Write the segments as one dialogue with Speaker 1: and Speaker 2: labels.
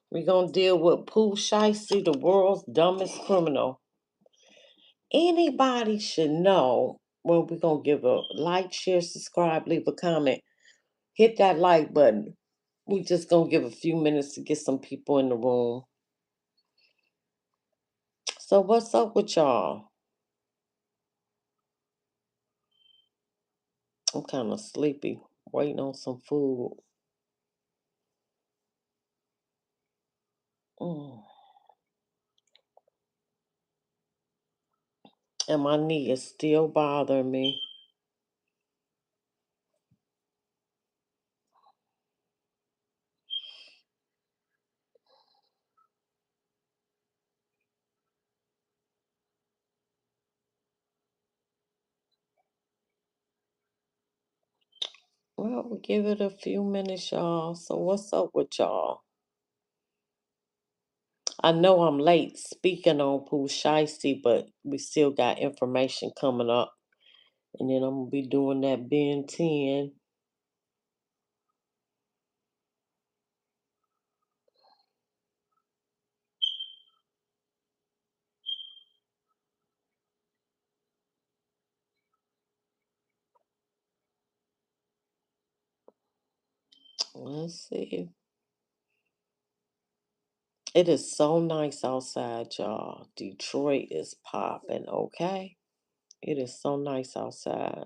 Speaker 1: We're going to deal with Pooh Shiesty, the world's dumbest criminal. Anybody should know. Well, we're going to give a like, share, subscribe, leave a comment. Hit that like button. We just going to give a few minutes to get some people in the room. So, what's up with y'all? I'm kind of sleepy, waiting on some food. Mm. And my knee is still bothering me. Well, we'll give it a few minutes, y'all. So, what's up with y'all? I know I'm late speaking on Pooh Shiesty, but we still got information coming up. And then I'm going to be doing that Ben 10. Let's see. It is so nice outside, y'all. Detroit is popping, okay? It is so nice outside.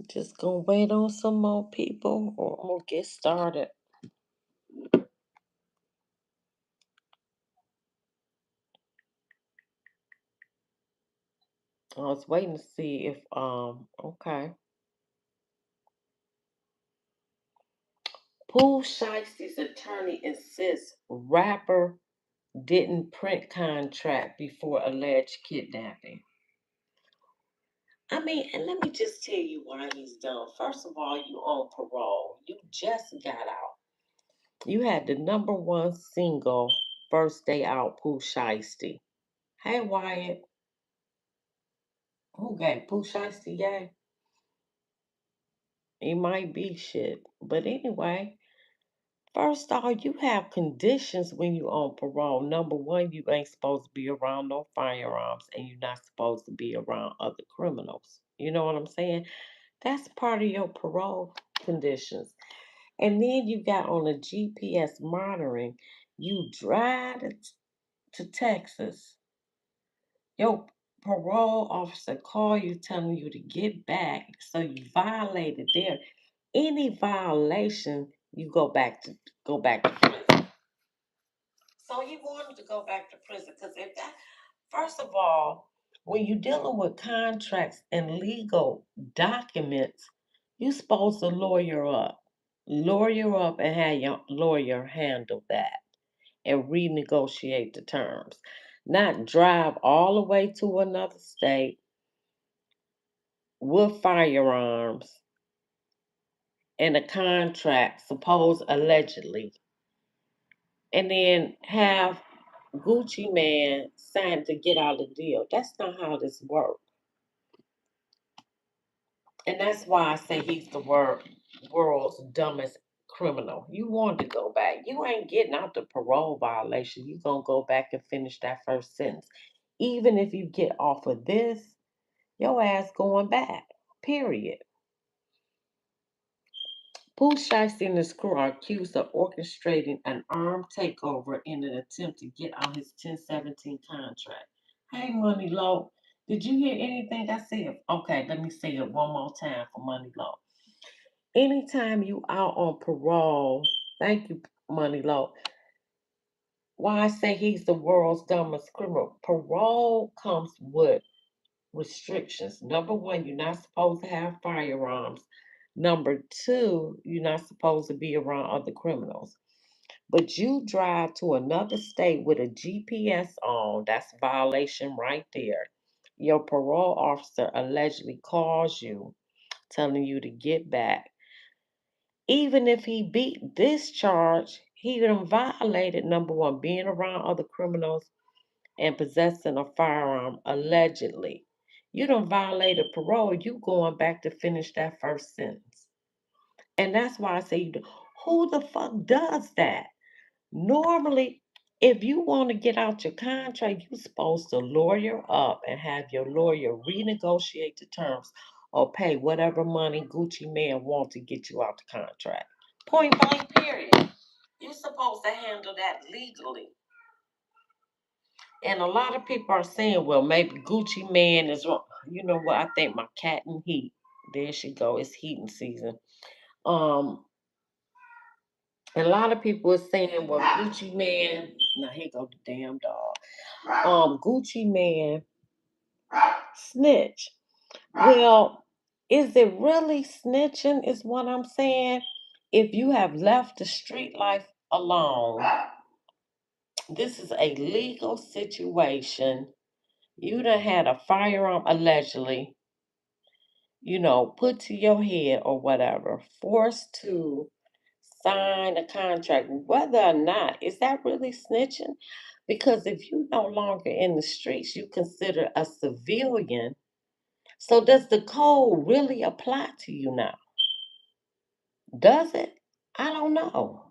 Speaker 1: Just gonna wait on some more people or I'm gonna get started. I was waiting to see if okay. Pooh Shiesty's attorney insists rapper didn't print contract before alleged kidnapping. I mean, and let me just tell you why he's done. First of all, you on parole. You just got out. You had the number one single first day out, Pooh Shiesty. Hey Wyatt, who gave Pooh Shiesty gay? It might be shit. But anyway, first of all, you have conditions when you on parole. Number one, you ain't supposed to be around no firearms and you're not supposed to be around other criminals. You know what I'm saying? That's part of your parole conditions. And then you got on the GPS monitoring, you drive to Texas. Your parole officer call you telling you to get back. So you violated there. Any violation, you go back to prison. So he wanted to go back to prison because if that, first of all, when you're dealing with contracts and legal documents, you're supposed to lawyer up, and have your lawyer handle that and renegotiate the terms, not drive all the way to another state with firearms and a contract, suppose allegedly, and then have Gucci Man signed to get out of the deal. That's not how this works. And that's why I say he's the world's dumbest criminal. You want to go back. You ain't getting out the parole violation. You going to go back and finish that first sentence. Even if you get off of this, your ass going back. Period. Pooh Shiesty and his crew are accused of orchestrating an armed takeover in an attempt to get out his 1017 contract. Hey, Money Low, did you hear anything I said? Okay, let me say it one more time for Money Low. Anytime you out on parole, thank you, Money Low. Why I say he's the world's dumbest criminal. Parole comes with restrictions. Number one, you're not supposed to have firearms. Number two, you're not supposed to be around other criminals. But you drive to another state with a GPS on, that's a violation right there. Your parole officer allegedly calls you, telling you to get back. Even if he beat this charge, he done violated number one, being around other criminals and possessing a firearm allegedly. You done violated parole, you going back to finish that first sentence. And that's why I say, who the fuck does that? Normally, if you want to get out your contract, you're supposed to lawyer up and have your lawyer renegotiate the terms or pay whatever money Gucci Man want to get you out the contract. Point blank, period. You're supposed to handle that legally. And a lot of people are saying, well, maybe Gucci Man is wrong. You know what? I think my cat in heat. There she go. It's heating season. Um, and a lot of people are saying, well, Gucci Man. Now here go the damn dog. Gucci Man snitch. Well, is it really snitching? Is what I'm saying. If you have left the street life alone, this is a legal situation. You done had a firearm allegedly, put to your head or whatever, forced to sign a contract, whether or not, is that really snitching? Because if you no longer in the streets, you consider a civilian. So does the code really apply to you now? Does it? I don't know.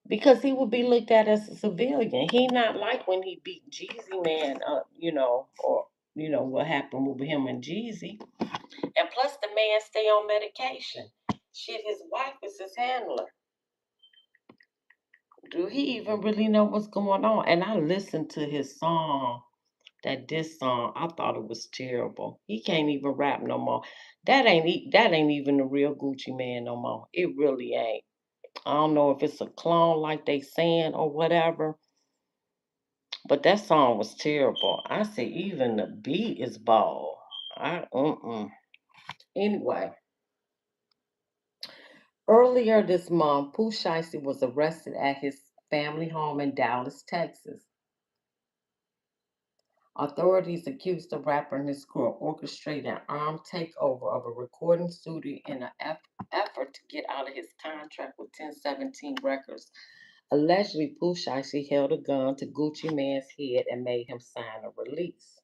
Speaker 1: Because he would be looked at as a civilian. He not like when he beat Jeezy Man up, or what happened with him and Jeezy. And plus, the man stay on medication. Shit, his wife is his handler. Do he even really know what's going on? And I listened to his song, that diss song. I thought it was terrible. He can't even rap no more. That ain't even the real Gucci Man no more. It really ain't. I don't know if it's a clone like they saying or whatever, but that song was terrible. I say even the beat is bald. Anyway, earlier this month, Pooh Shiesty was arrested at his family home in Dallas, Texas. Authorities accused the rapper and his crew of orchestrating an armed takeover of a recording studio in an effort to get out of his contract with 1017 Records. Allegedly, Pooh Shiesty held a gun to Gucci Man's head and made him sign a release.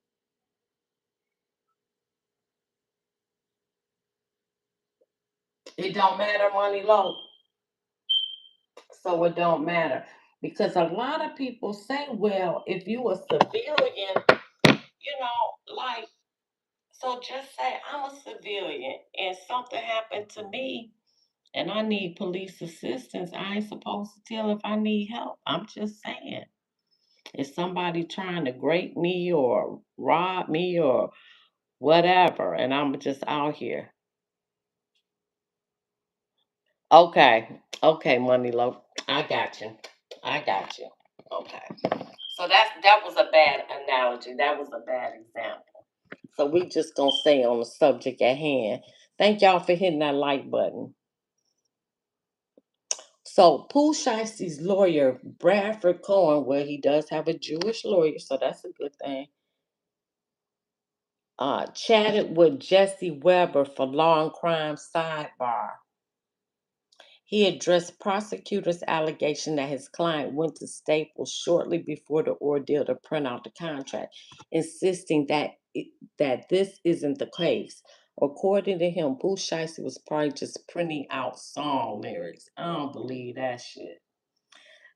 Speaker 1: It don't matter, Money Low. So it don't matter. Because a lot of people say, well, if you a civilian, like, so just say I'm a civilian and something happened to me and I need police assistance. I ain't supposed to tell if I need help. I'm just saying. Is somebody trying to grape me or rob me or whatever, and I'm just out here. Okay, okay, Money Low. I got you. I got you. Okay. So that was a bad analogy. That was a bad example. So we just gonna stay on the subject at hand. Thank y'all for hitting that like button. So Pooh Shiesty's lawyer, Bradford Cohen, well, he does have a Jewish lawyer, so that's a good thing. Chatted with Jesse Weber for Law and Crime Sidebar. He addressed prosecutors' allegation that his client went to Staples shortly before the ordeal to print out the contract, insisting that this isn't the case. According to him, Pooh Shiesty was probably just printing out song lyrics. I don't believe that shit.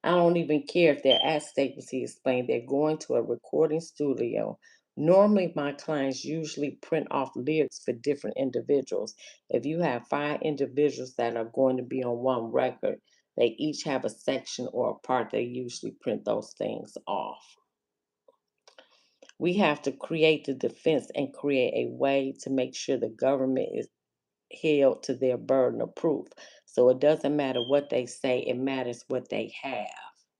Speaker 1: I don't even care if they're at Staples, he explained. They're going to a recording studio. Normally, my clients usually print off lyrics for different individuals. If you have 5 individuals that are going to be on one record, they each have a section or a part they usually print those things off. We have to create the defense and create a way to make sure the government is held to their burden of proof. So it doesn't matter what they say, it matters what they have.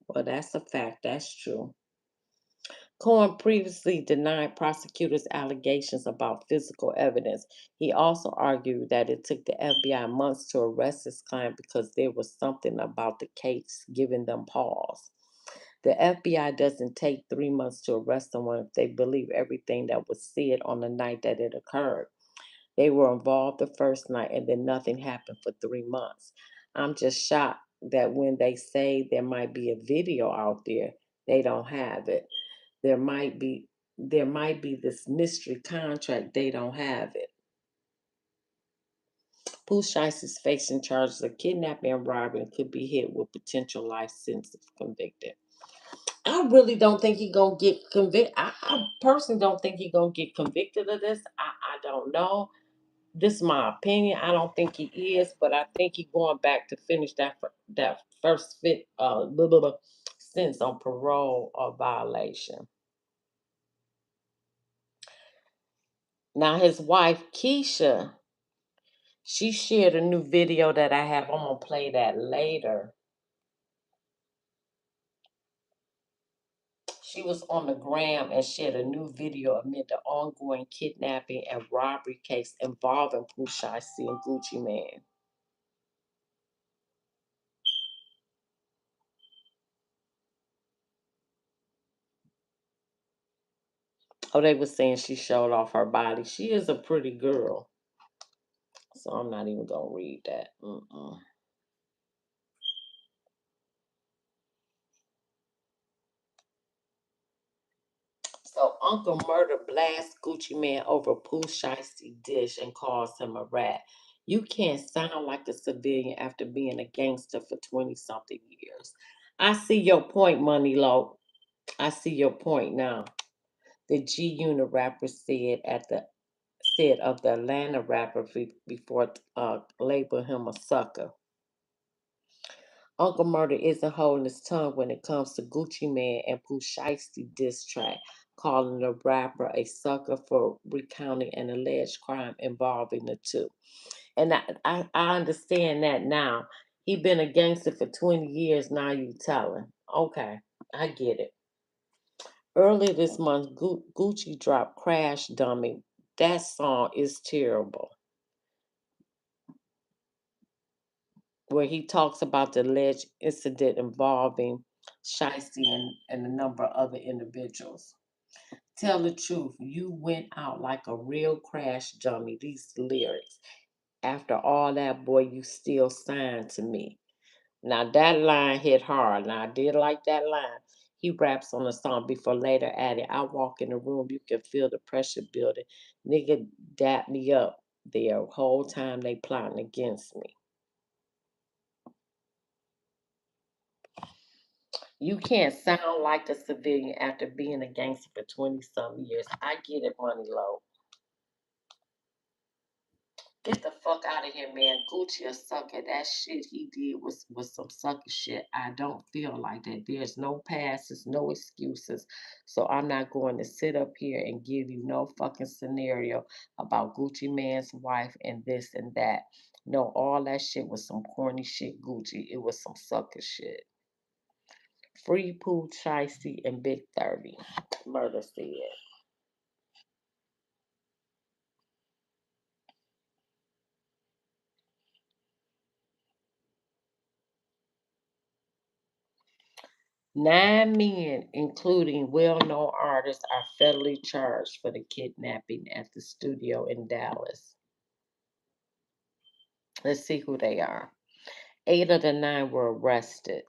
Speaker 1: Well, that's a fact. That's true. Cohen previously denied prosecutors' allegations about physical evidence. He also argued that it took the FBI months to arrest his client because there was something about the case giving them pause. The FBI doesn't take 3 months to arrest someone if they believe everything that was said on the night that it occurred. They were involved the first night and then nothing happened for 3 months. I'm just shocked that when they say there might be a video out there, they don't have it. There might be there might be this mystery contract, they don't have it. Pooh Shiesty is facing charges of kidnapping and robbery and could be hit with potential life sentence if convicted. I really don't think he gonna get convicted. I personally don't think he gonna get convicted of this. I don't know. This is my opinion. I don't think he is, but I think he going back to finish that first fit blah, blah, blah, sentence on parole or violation. Now his wife Keisha, she shared a new video that I have. I'm gonna play that later. She was on the gram and shared a new video amid the ongoing kidnapping and robbery case involving Pooh Shiesty and Gucci Man. Oh, they were saying she showed off her body. She is a pretty girl, so I'm not even gonna read that. Mm-mm. So Uncle Murder blasts Gucci Man over Pooh Shiesty dish and calls him a rat. You can't sound like a civilian after being a gangster for 20 something years. I see your point, Money Low. I see your point now. The G Unit rapper said of the Atlanta rapper before label him a sucker. Uncle Murder isn't holding his tongue when it comes to Gucci Man and Pooh Shiesty diss track, calling the rapper a sucker for recounting an alleged crime involving the two. And I understand that now. He been a gangster for 20 years, now you telling. Okay, I get it. Earlier this month, Gucci dropped Crash Dummy. That song is terrible. Where he talks about the alleged incident involving Shiesty and a number of other individuals. Tell the truth, you went out like a real crash dummy. These lyrics. After all that, boy, you still signed to me. Now that line hit hard. Now I did like that line. He raps on the song before later adding, I walk in the room, you can feel the pressure building. Nigga dap me up there whole time they plotting against me. You can't sound like a civilian after being a gangster for 20 some years. I get it, Money Low. Get the fuck out of here, man. Gucci a sucker. That shit he did was some sucker shit. I don't feel like that. There's no passes, no excuses. So I'm not going to sit up here and give you no fucking scenario about Gucci Man's wife and this and that. No, all that shit was some corny shit, Gucci. It was some sucker shit. Free Pooh Shiesty and Big 30. Murder said. Nine men, including well known artists, are federally charged for the kidnapping at the studio in Dallas. Let's see who they are. Eight of the nine were arrested.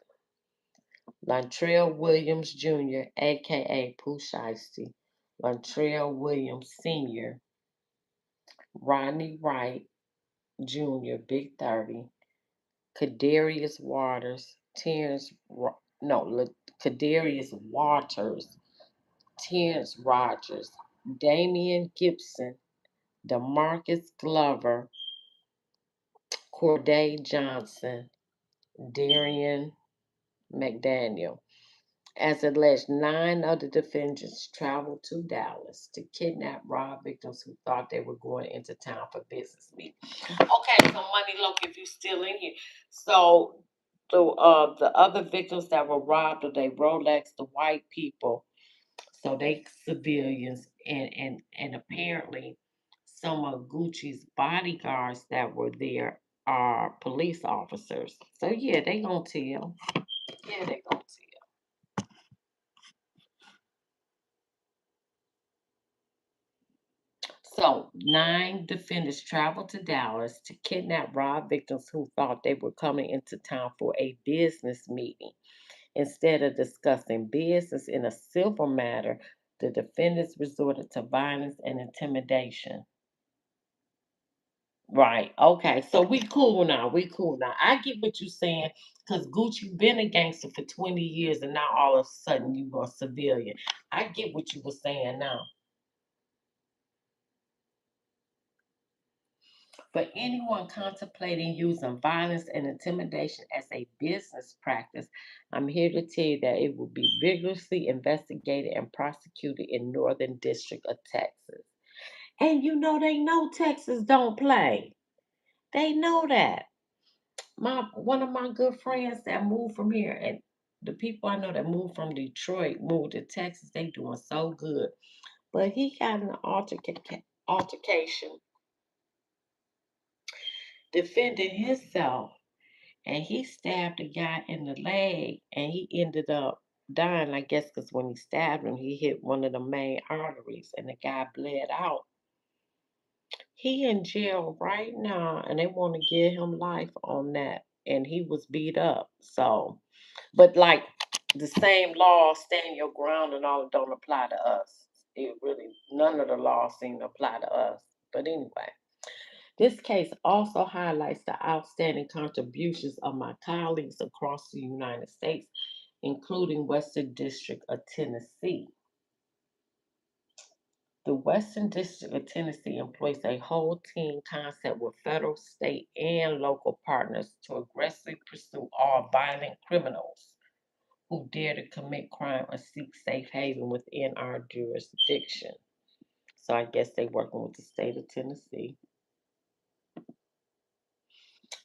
Speaker 1: Lantrell Williams Jr., aka Pooh Shiesty, Lantrell Williams Sr., Rodney Wright Jr., Big 30, Kadarius Waters, Kadarius Waters, Terrence Rogers, Damian Gibson, Demarcus Glover, Corday Johnson, Darian McDaniel. As alleged, nine of the defendants traveled to Dallas to kidnap rob victims who thought they were going into town for business meetings. Okay, so Money Look, if you still in here. So the other victims that were robbed of they Rolex, the white people, so they civilians and apparently some of Gucci's bodyguards that were there are police officers. So yeah, they gonna tell. Yeah, they gonna tell. So, 9 defendants traveled to Dallas to kidnap rob victims who thought they were coming into town for a business meeting. Instead of discussing business in a civil matter, the defendants resorted to violence and intimidation. Right. Okay. So we cool now. We cool now. I get what you're saying because Gucci been a gangster for 20 years and now all of a sudden you are a civilian. I get what you were saying now. For anyone contemplating using violence and intimidation as a business practice, I'm here to tell you that it will be vigorously investigated and prosecuted in Northern District of Texas. And you know they know Texas don't play. They know that. My one of my good friends that moved from here, and the people I know that moved from Detroit moved to Texas, they doing so good. But he got in an altercation defending himself, and he stabbed a guy in the leg, and he ended up dying, I guess, because when he stabbed him, he hit one of the main arteries, and the guy bled out. He in jail right now, and they want to give him life on that, and he was beat up. So, but like the same law, stand your ground, and all don't apply to us. It really none of the laws seem to apply to us. But anyway. This case also highlights the outstanding contributions of my colleagues across the United States, including Western District of Tennessee. The Western District of Tennessee employs a whole team concept with federal, state, and local partners to aggressively pursue all violent criminals who dare to commit crime or seek safe haven within our jurisdiction. So I guess they're working with the state of Tennessee.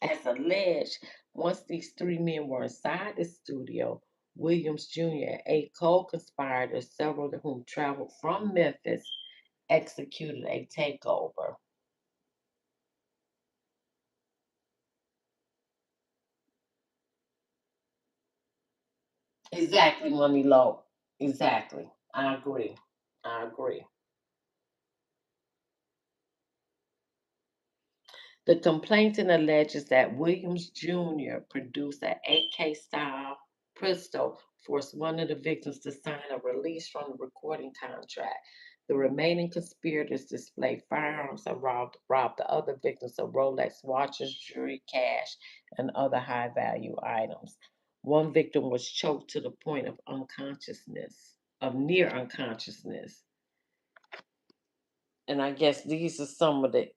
Speaker 1: As alleged, once these 3 men were inside the studio, Williams Jr., a co conspirator, several of whom traveled from Memphis, executed a takeover. Exactly, Money Low. Exactly. I agree. I agree. The complainant alleges that Williams Jr. produced an AK style pistol, forced one of the victims to sign a release from the recording contract. The remaining conspirators displayed firearms and robbed the other victims of Rolex watches, jewelry, cash, and other high value items. One victim was choked to the point of unconsciousness, of near unconsciousness. And I guess these are some of the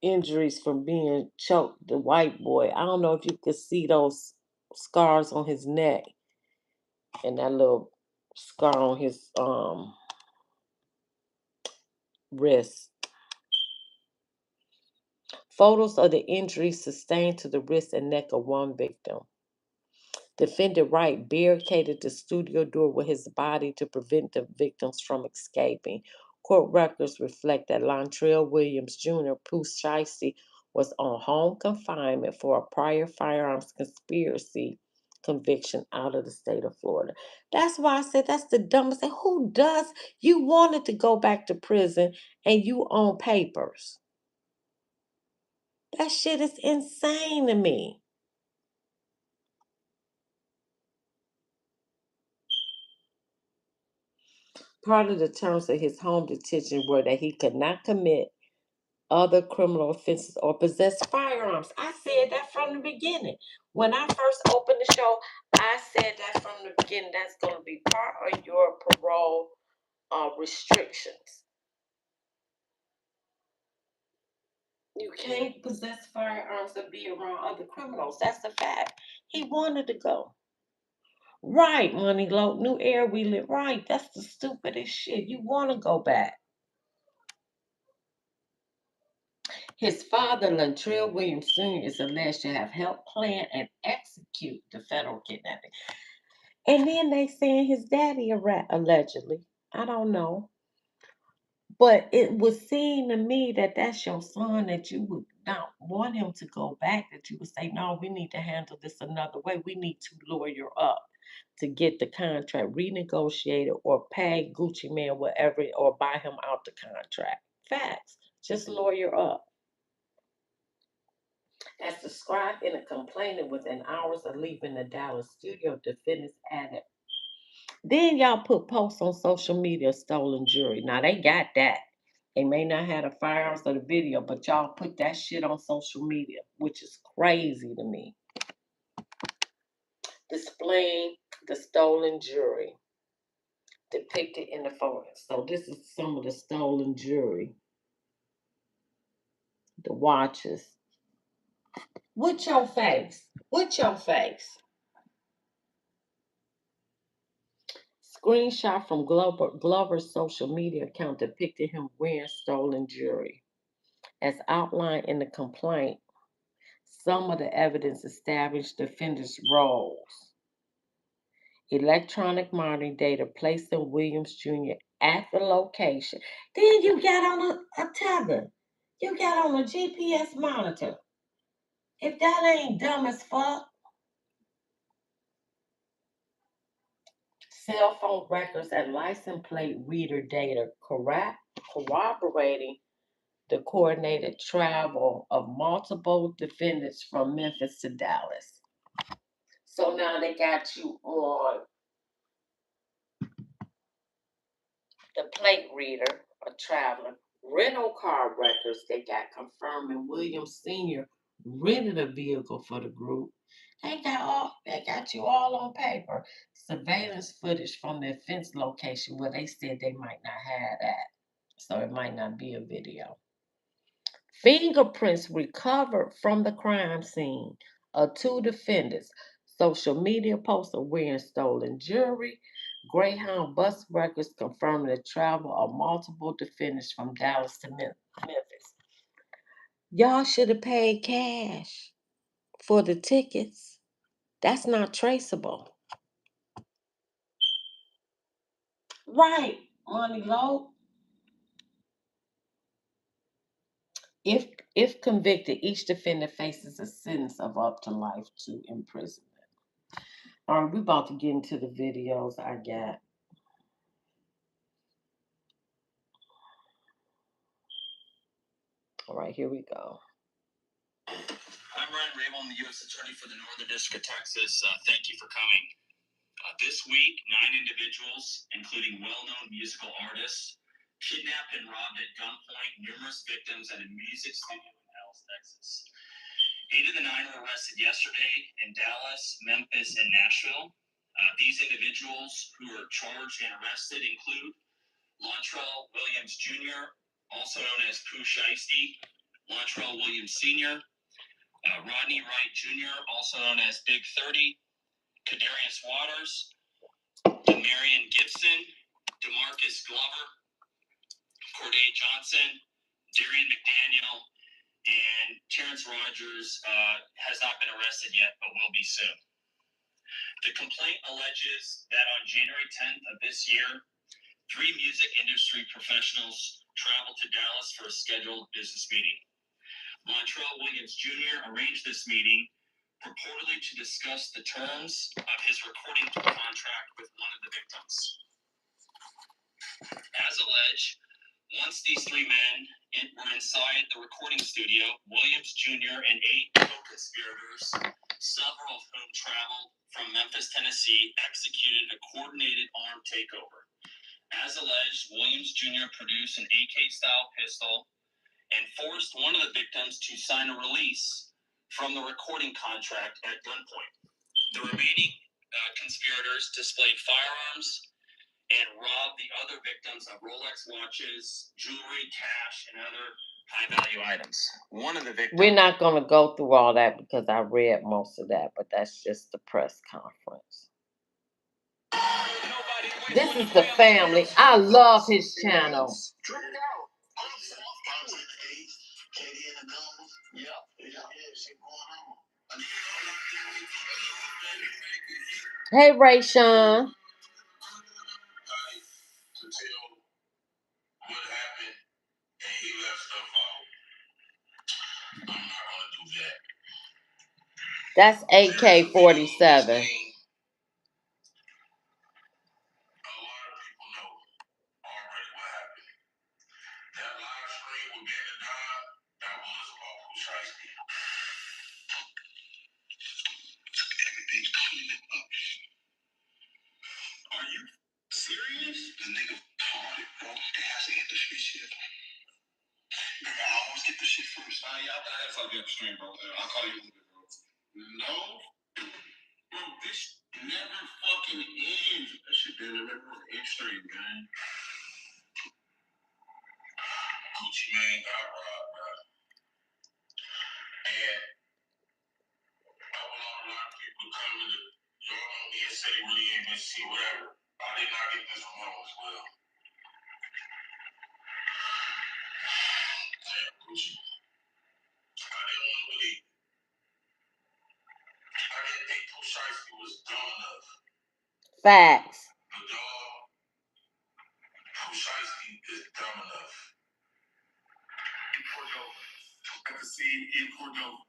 Speaker 1: injuries from being choked. The white boy. I don't know if you could see those scars on his neck and that little scar on his wrist. Photos of the injuries sustained to the wrist and neck of one victim. Defendant Wright barricaded the studio door with his body to prevent the victims from escaping. Court records reflect that Lontrell Williams Jr., Pooh Shiesty, was on home confinement for a prior firearms conspiracy conviction out of the state of Florida. That's why I said that's the dumbest thing. Who does? You wanted to go back to prison and you own papers. That shit is insane to me. Part of the terms of his home detention were that he could not commit other criminal offenses or possess firearms. I said that from the beginning. When I first opened the show, I said that from the beginning. That's going to be part of your parole restrictions. You can't possess firearms or be around other criminals. That's a fact. He wanted to go. Right, Money Low. New air we live. Right. That's the stupidest shit. You want to go back. His father, Latrell Williams Sr., is alleged to have helped plan and execute the federal kidnapping. And then they saying his daddy a rat, allegedly. I don't know. But it would seem to me that that's your son, that you would not want him to go back, that you would say, no, we need to handle this another way. We need to lawyer up to get the contract renegotiated or pay Gucci Man whatever or buy him out the contract. Facts. Just lawyer up. As described in a complaint within hours of leaving the Dallas studio, defendants added. Then y'all put posts on social media, stolen jewelry. Now they got that. They may not have the firearms or the video, but y'all put that shit on social media, which is crazy to me. Displaying the stolen jewelry depicted in the photo. So this is some of the stolen jewelry. The watches. With your face. With your face. Screenshot from Glover's social media account depicted him wearing stolen jewelry. As outlined in the complaint, some of the evidence established defendants' roles. Electronic monitoring data placing Williams Jr. at the location. Then you got on a tether. You got on a GPS monitor. If that ain't dumb as fuck. Cell phone records and license plate reader data corroborating the coordinated travel of multiple defendants from Memphis to Dallas. So now they got you on the plate reader, a traveler, rental car records. They got confirming Williams Sr. rented a vehicle for the group. They got you all on paper. Surveillance footage from the offense location where they said they might not have that. So it might not be a video. Fingerprints recovered from the crime scene of two defendants. Social media posts of wearing stolen jewelry. Greyhound bus records confirming the travel of multiple defendants from Dallas to Memphis. Y'all should have paid cash for the tickets. That's not traceable. Right, money low. If convicted, each defendant faces a sentence of up to life to imprisonment. All right, we're about to get into the videos I got. All right, here we go.
Speaker 2: I'm Ryan Rabel. I'm the U.S. Attorney for the Northern District of Texas. Thank you for coming. This week, 9 individuals, including well-known musical artists, kidnapped and robbed at gunpoint numerous victims at a music studio in Dallas, Texas. 8 of the 9 were arrested yesterday in Dallas, Memphis, and Nashville. These individuals who are charged and arrested include Lontrell Williams Jr., also known as Pooh Shiesty, Lontrell Williams Sr., Rodney Wright Jr., also known as Big 30, Kadarius Waters, Demarion Gibson, DeMarcus Glover, Corday Johnson, Darian McDaniel, and Terrence Rogers has not been arrested yet, but will be soon. The complaint alleges that on January 10th of this year, 3 music industry professionals traveled to Dallas for a scheduled business meeting. Montrell Williams Jr. arranged this meeting purportedly to discuss the terms of his recording contract with one of the victims. As alleged, once these 3 men were inside the recording studio, Williams Jr. and 8 co-conspirators, several of whom traveled from Memphis, Tennessee, executed a coordinated armed takeover. As alleged, Williams Jr. produced an AK-style pistol and forced one of the victims to sign a release from the recording contract at gunpoint. The remaining conspirators displayed firearms and robbed the other victims of Rolex watches, jewelry, cash, and other high-value items. One of the victims...
Speaker 1: We're not going to go through all that because I read most of that, but that's just the press conference. This is the family. I love his channel. Hey, Ray Sean. That's AK-47.
Speaker 2: talk you upstream, bro. I'll call you a little bit, bro. No, bro, this never fucking ends. That shit didn't never end stream, man. Gucci Mane got robbed, bro. And I want a lot of people coming to y'all know me and say really ain't been see whatever. I did not get this one wrong as well. Damn, Gucci. I didn't want to believe it. I didn't think Pooh Shiesty was dumb enough.
Speaker 1: Facts.
Speaker 2: But dog, Pooh Shiesty is dumb enough. In Cordova, at the scene in Cordova,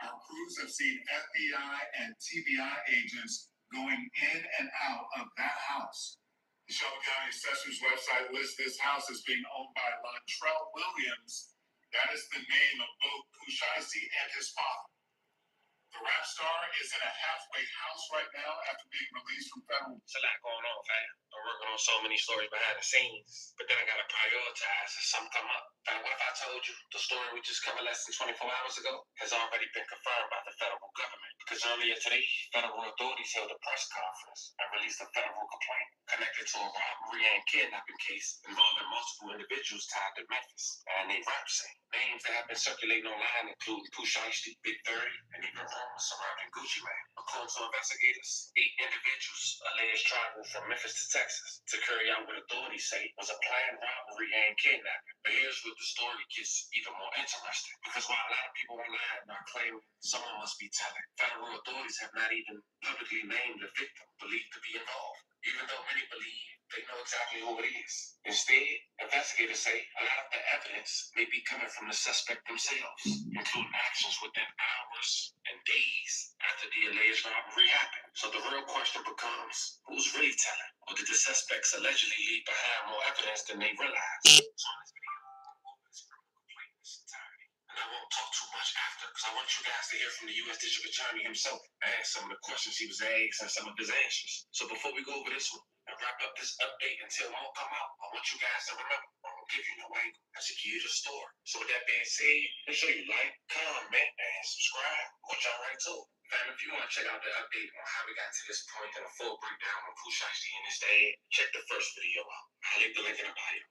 Speaker 2: our crews have seen FBI and TBI agents going in and out of that house. The Shelby County Assessor's website lists this house as being owned by Lontrell Williams. That is the name of both Pooh Shiesty and his father. The rap star is in a halfway house right now after being released from federal. There's a lot going on, fam. I'm working on so many stories behind the scenes, but then I gotta prioritize if something come up. Fam, what if I told you the story we just covered less than 24 hours ago has already been confirmed by the federal government? Because earlier today, federal authorities held a press conference and released a federal complaint connected to a robbery and kidnapping case involving multiple individuals tied to Memphis and a rap scene. Names that have been circulating online include Pooh Shiesty, Big 30, and even rumors surrounding Gucci Mane. According to investigators, 8 individuals alleged traveled from Memphis to Texas to carry out what authorities say was a planned robbery and kidnapping. But here's where the story gets even more interesting. Because while a lot of people online are claiming someone must be telling, federal authorities have not even publicly named the victim believed to be involved, even though many believe they know exactly who it is. Instead, investigators say a lot of the evidence may be coming from the suspect themselves, including actions within hours and days after the alleged robbery happened. So the real question becomes, who's really telling? Or did the suspects allegedly leave behind more evidence than they realized? So in this video, we'll go over this criminal complaint in its entirety. And I won't talk too much after, because I want you guys to hear from the U.S. District Attorney himself and some of the questions he was asked and some of his answers. So before we go over this one, and wrap up this update until more come out, I want you guys to remember, I won't give you no angle. I should give you the story. So with that being said, make sure you like, comment, and subscribe. We'll jump right to it. Fam, if you want to check out the update on how we got to this point and a full breakdown on Pooh Shiesty and his dad, check the first video out. I'll leave the link in the bio.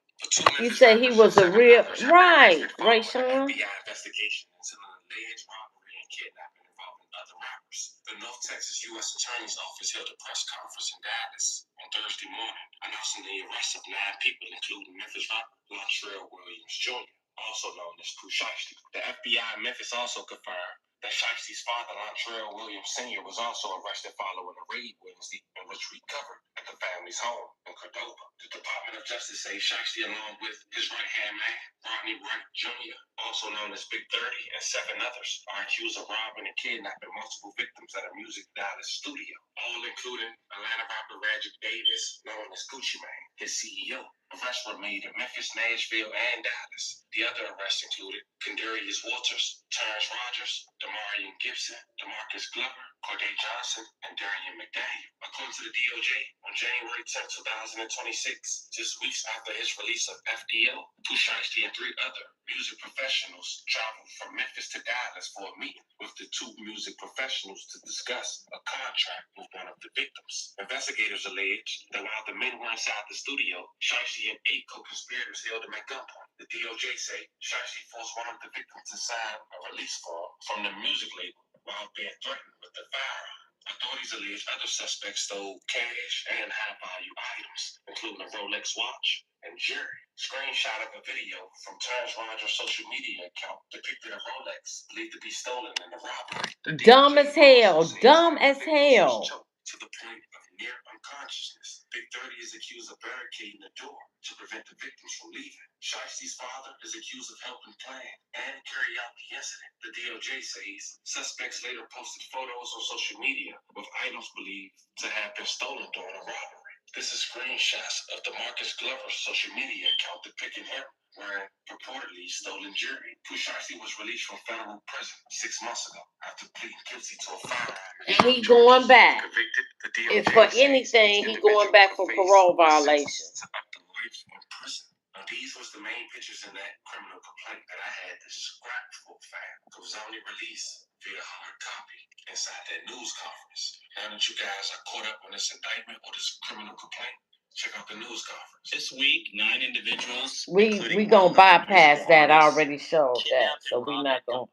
Speaker 1: You said he was a real right, Sean?
Speaker 2: FBI investigation into an alleged robbery and kidnapping involving other rappers. The North Texas U.S. Attorney's Office held a press conference in Dallas on Thursday morning, announcing the arrest of 9 people, including Memphis rapper Lontrell Williams Jr., also known as Pooh Shiesty. The FBI in Memphis also confirmed that Shiesty's father, Lontrell Williams Sr., was also arrested following a raid Wednesday in which recovered at the family's home in Cordova. The Department of Justice says Shiesty, along with his right-hand man, Rodney Wright Jr., also known as Big 30, and 7 others, are accused of robbing and kidnapping multiple victims at a Music Dallas studio, all including Atlanta rapper Magic Davis, known as Gucci Mane, his CEO. Arrests were made in Memphis, Nashville, and Dallas. The other arrests included Kendarius Walters, Terrence Rogers, Demarion Gibson, DeMarcus Glover, Corday Johnson, and Darian McDaniel. According to the DOJ, on January 10, 2026, just weeks after his release of FDL, Pooh Shiesty and 3 other music professionals traveled from Memphis to Dallas for a meeting with the 2 music professionals to discuss a contract with one of the victims. Investigators allege that while the men were inside the studio, Shiesty and 8 co-conspirators held him at gunpoint. The DOJ say Shiesty forced one of the victims to sign a release form from the music label while being threatened with the firearm. Authorities allege other suspects stole cash and high-value items, including a Rolex watch and jewelry. Screenshot of a video from Terrence Rogers' social media account depicted a Rolex believed to be stolen in the robbery.
Speaker 1: Dumb as hell. Dumb as hell.
Speaker 2: To the point of near unconsciousness. Big 30 is accused of barricading the door to prevent the victims from leaving. Shiesty's father is accused of helping plan and carry out the incident. The DOJ says suspects later posted photos on social media with items believed to have been stolen during a robbery. This is screenshots of DeMarcus Glover's social media account depicting him wearing purportedly stolen jewelry. Pooh Shiesty was released from federal prison 6 months ago after pleading guilty to a firearm.
Speaker 1: And he going back.
Speaker 2: Convicted, the
Speaker 1: If for anything, he going back for parole violations.
Speaker 2: to up to life in prison. These was the main pictures in that criminal complaint that I had to scrap for file. It was only released via hard copy inside that news conference. Now that you guys are caught up on this indictment or this criminal complaint, check out the news conference. This week, 9 individuals. We gonna bypass that. I already showed that, so we're not gonna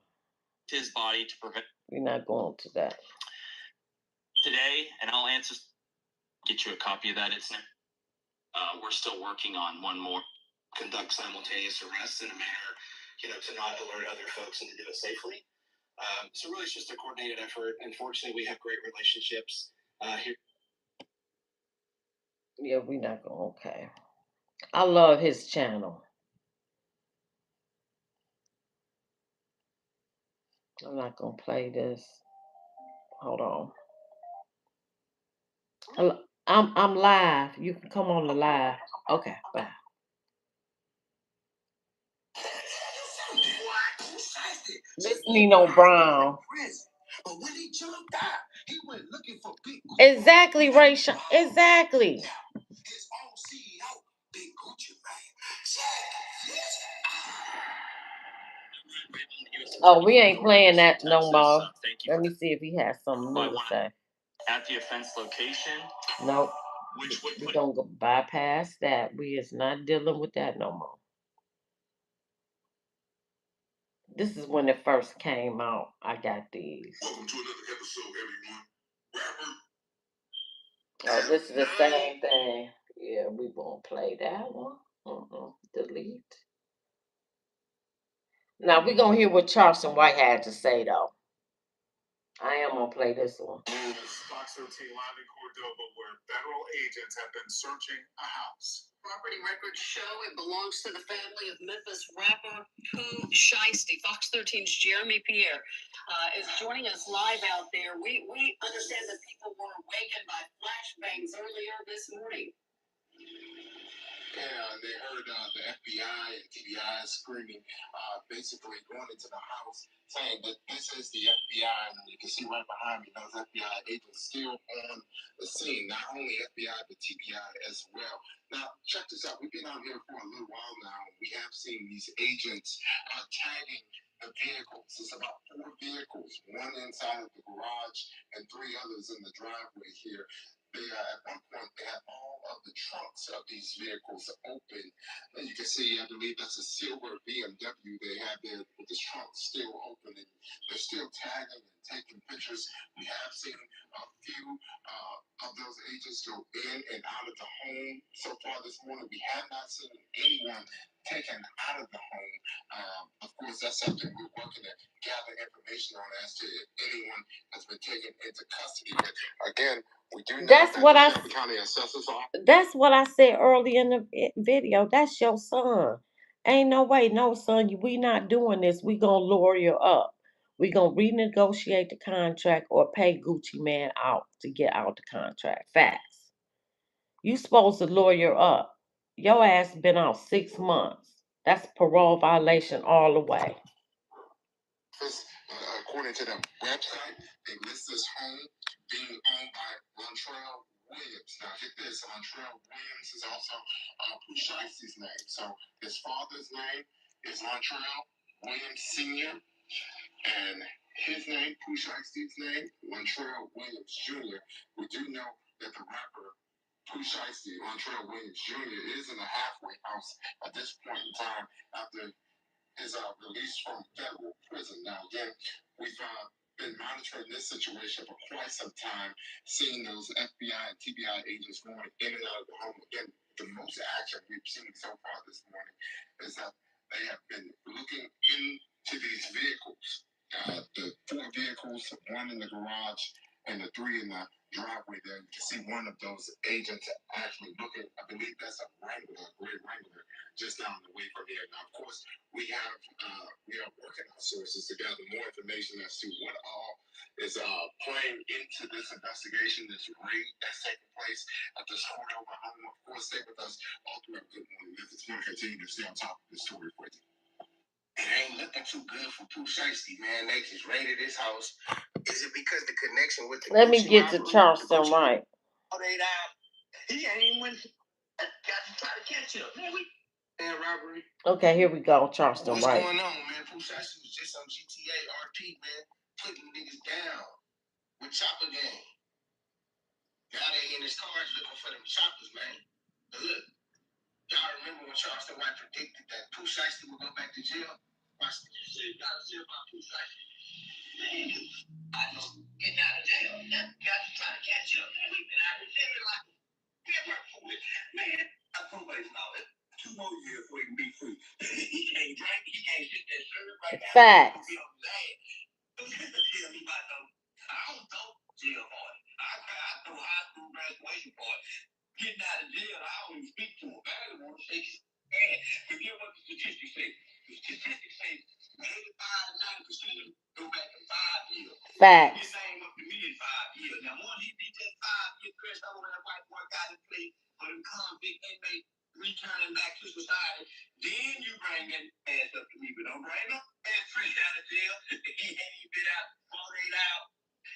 Speaker 2: his body to prevent. We're not going to that today, and I'll answer. Get you a copy of that. It's we're still working on one more. Conduct simultaneous arrests in a manner, to not alert other folks and to do it safely. So really, it's just a coordinated effort. Unfortunately, we have great relationships here. Yeah, we're not going. Okay. I love his channel. I'm not gonna play this. Hold on. I'm live. You can come on the live. Okay, bye. This Nino Brown. But when he jumped out, he went looking for Big Gucci. Exactly, Ray. Exactly. His own CEO, Big Gucci man. Oh, we ain't playing that no more. Let me see if he has something new to say. At the offense location. Nope. We're gonna go bypass that. We is not dealing with that no more. This is when it first came out. I got these. Welcome to another episode, everyone. Rapper. Oh, this is the same thing. Yeah, we won't play that one. Delete. Now we're gonna hear what Charleston White had to say though. I am gonna play this one. Fox 13 live in Cordoba, where federal agents have been searching a house. Property records show it belongs to the family of Memphis rapper Pooh Shiesty. Fox 13's Jeremy Pierre is joining us live out there. We understand that people were awakened by flashbangs earlier this morning. Yeah, they heard the FBI and TBI screaming, basically going into the house, saying that this is the FBI, and you can see right behind me those FBI agents still on the scene. Not only FBI, but TBI as well. Now, check this out. We've been out here for a little while now. We have seen these agents tagging the vehicles. It's about 4 vehicles, one inside of the garage and 3 others in the driveway here. They at one point they have all of the trunks of these vehicles open. And you can see, I believe that's a silver BMW they have there with the trunks still open, and they're still tagging and taking pictures. We have seen a few of those agents go in and out of the home so far this morning. We have not seen anyone taken out of the home. Of course, that's something we're working to gather information on as to if anyone has been taken into custody. But again, that's what that's what I said early in the video. That's your son. Ain't no way, no son. We not doing this. We gonna lure you up. We gonna renegotiate the contract or pay Gucci Man out to get out the contract. Facts. You supposed to lawyer up. Your ass been out 6 months. That's parole violation all the way. According to the website, they list this home being owned by Montrell Williams. Now, get this, Montrell Williams is also Pooh Shiesty's name. So his father's name is Montrell Williams Sr., and his name, Pooh Shiesty's name, Montrell Williams Jr. We do know that the rapper Pooh Shiesty, Montrell Williams Jr., is in a halfway house at this point in time after his release from federal prison. Now, again, we've been monitoring this situation for quite some time, seeing those FBI and TBI agents going in and out of the home. Again, the most action we've seen so far this morning is that they have been looking into these vehicles. The 4 vehicles, 1 in the garage and the 3 in the driveway there. You can see one of those agents actually looking. I believe that's a Wrangler, a gray Wrangler, just down the way from here. Now, of course, we are working our sources to gather more information as to what all is playing into this investigation, this raid that's taking place at this Cordoba home. Of course, stay with us all throughout Good Morning Memphis. We're going to continue to stay on top of this story for you. It ain't looking too good for Pooh Shiesty, man. They just raided his house. Is it because the connection with the Let me get to Charleston right. Oh, they died. He ain't even went. Got to try to catch him. Man, and robbery.
Speaker 1: Okay, here we go, Charleston.
Speaker 2: What's
Speaker 1: right.
Speaker 2: going on, man? Pooh Shiesty was just on GTA RP, man, putting niggas down with chopper game. Now they in his cars looking for them choppers, man. But look, y'all remember when Charleston White predicted that Pooh Shiesty would go back to jail? Watch this. You gotta say about Pooh Shiesty. Man, I know getting out of jail. That guy's trying to catch up. We've been out of jail like never for it. Man, I probation all that. 2 more years before he can be free. He can't drink, he can't sit there serving right now.
Speaker 1: Facts.
Speaker 2: You know what I'm saying? Tell me about no, I don't know jail party. I throw high school graduation party. Getting out of jail, I don't even speak to him. I don't want to shake his hand. Forget what the statistics say. The statistics say 85 to 90% of them go back in 5 years.
Speaker 1: Facts.
Speaker 2: His name up to me in 5 years. Now, once he beat that 5-year threshold, that white boy got in place for them convict inmates returning back to society, then you bring that ass up to me. But don't bring no ass fresh out of jail. He ain't even been out 48 hours.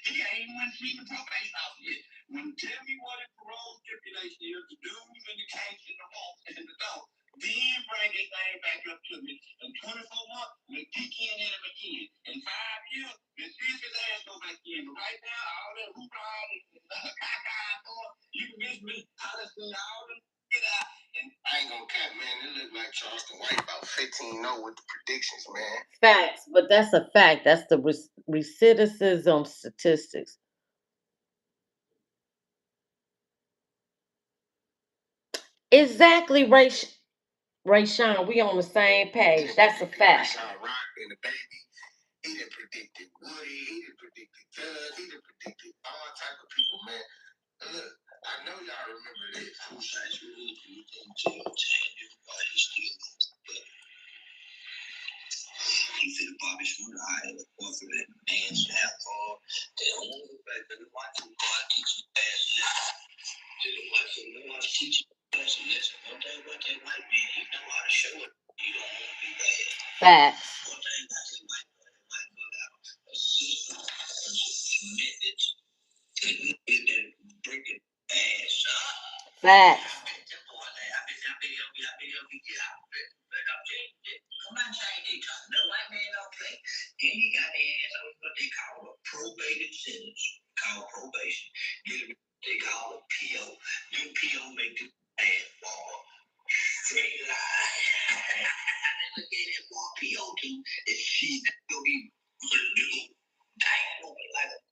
Speaker 2: He ain't even went to see the probation officer yet. When tell me what a parole stipulation is, the do's and the can'ts and the won'ts and the don'ts. Then bring his name back up to me. In 24 months, we'll kick in him again. In 5 years, we'll see if his ass go back in. But right now, all that hoopla and caca, you can miss me. Honestly, all that get out. And I ain't gonna cap, man. It look like Charleston White about 15-0 with the predictions, man.
Speaker 1: Facts, but that's a fact. That's the recidivism statistics. Exactly, Rayshawn. We on the same page. That's a fact.
Speaker 2: Rayshawn Rock and the baby. He done predicted Woody. He done predicted Doug. He done predicted all type of people, man. Look, I know y'all remember this. Who says you really do think jail change everybody still but he said Bobby Schmurder, I had a point for that man's half for they don't want to go back, but they want to go out and teach you fast lesson. They don't want to know how to teach you fast lesson. One thing about that white man, he know how to show it. You don't want to be bad.
Speaker 1: Facts.
Speaker 2: One thing about that white boy got a system, a method, and then break it ass up.
Speaker 1: Facts.
Speaker 2: Come on, Chinese. The white man don't play. Then he got their ass on what they call a probated sentence, called probation. Get him, they call it PO. Then PO make the ass fall. Straight line. Look at that boy PO too. And she's gonna be dang like a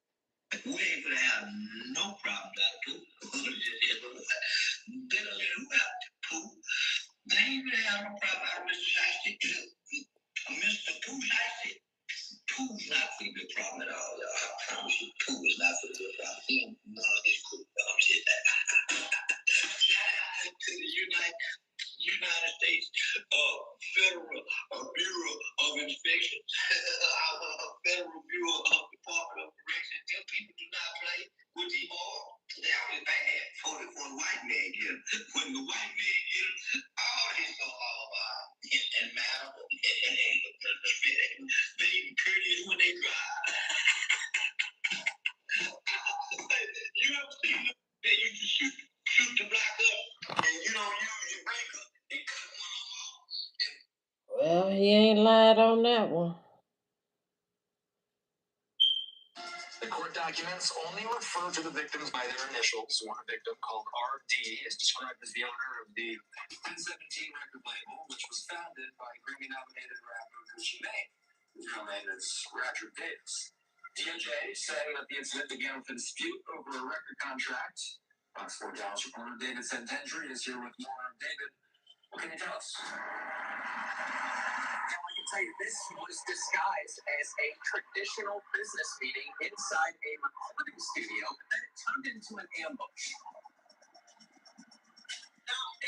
Speaker 2: we ain't gonna have no problem out Pooh. They don't let who out Pooh. They ain't gonna have no problem out Mr. Shiesty. Mr. Pooh Shiesty. Pooh's not for the problem at all. I promise you, Pooh is not for the problem. He don't none of this cool. I'm saying that. Shout out to the United States Federal Bureau of Inspection, Federal Bureau of Department of Correction. Them people do not play with the oil. They always bad for the white man get him. When the white man get him, all his so all about and matter and they even courteous when they drive. You ever seen them? They used to shoot the block up and you don't use your breaker and cut one of them off.
Speaker 1: Well, he ain't lied on that one.
Speaker 2: The court documents only refer to the victims by their initials. One victim, called RD, is described as the owner of the 1017 record label, which was founded by Grammy-nominated rapper Gucci Mane, whose real name is Roger Davis. DOJ saying that the incident began with a dispute over a record contract. Fox 4 Dallas reporter David Santentry is here with more. David, what can you tell us? I can tell you this was disguised as a traditional business meeting inside a recording studio, but then it turned into an ambush. Now,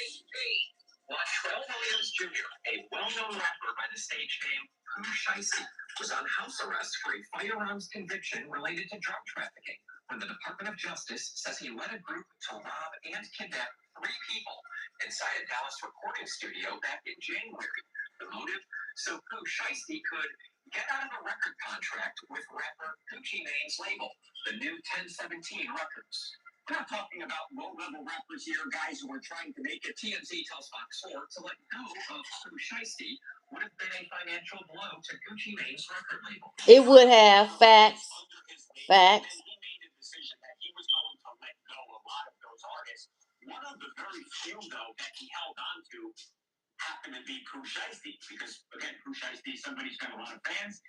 Speaker 2: Latrell Williams Jr., a well-known rapper by the stage name Pooh Shiesty, was on house arrest for a firearms conviction related to drug trafficking when the Department of Justice says he led a group to rob and kidnap 3 people inside a Dallas recording studio back in January. The motive? So Pooh Shiesty could get out of a record contract with rapper Gucci Mane's label, the new 1017 Records. We're not talking about low-level rappers here, guys who are trying to make it. TMZ tells Fox 4 to let go of Pooh Shiesty would have been a financial blow to Gucci Mane's record label.
Speaker 1: It would have. Facts. Facts.
Speaker 2: He made a decision that he was going to let go a lot of those artists. One of the very few, though, that he held on to happened to be Pooh Shiesty, because, again, Pooh Shiesty is somebody who's got a lot of fans.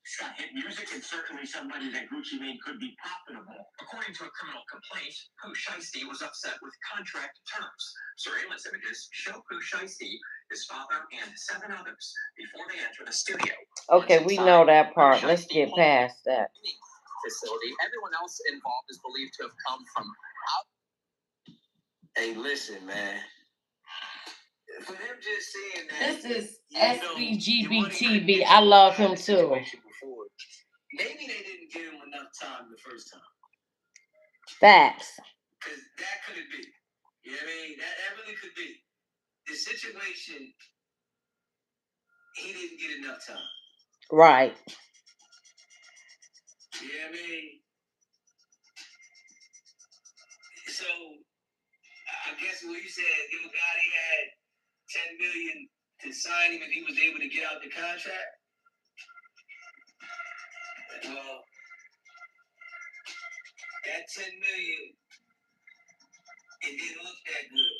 Speaker 2: He's got hit music, and certainly somebody that Gucci Mane could be profitable. According to a criminal complaint, Pooh Shiesty was upset with contract terms. Surveillance images show Pooh Shiesty, his father, and 7 others before they enter the studio.
Speaker 1: Okay, we know that part. Let's get past that.
Speaker 2: Facility. Everyone else involved is believed to have come from out. Hey, listen, man. For them just saying that.
Speaker 1: This is SBGBTB. I love him too.
Speaker 2: Maybe they didn't give him enough time the first time.
Speaker 1: Facts.
Speaker 2: Because that could it be. You know what I mean? That really could be. The situation, he didn't get enough time.
Speaker 1: Right.
Speaker 2: You know what I mean? So, I guess what you said, Yo Gotti had $10 million to sign him if he was able to get out the contract. Well, that $10 million, it didn't look that good.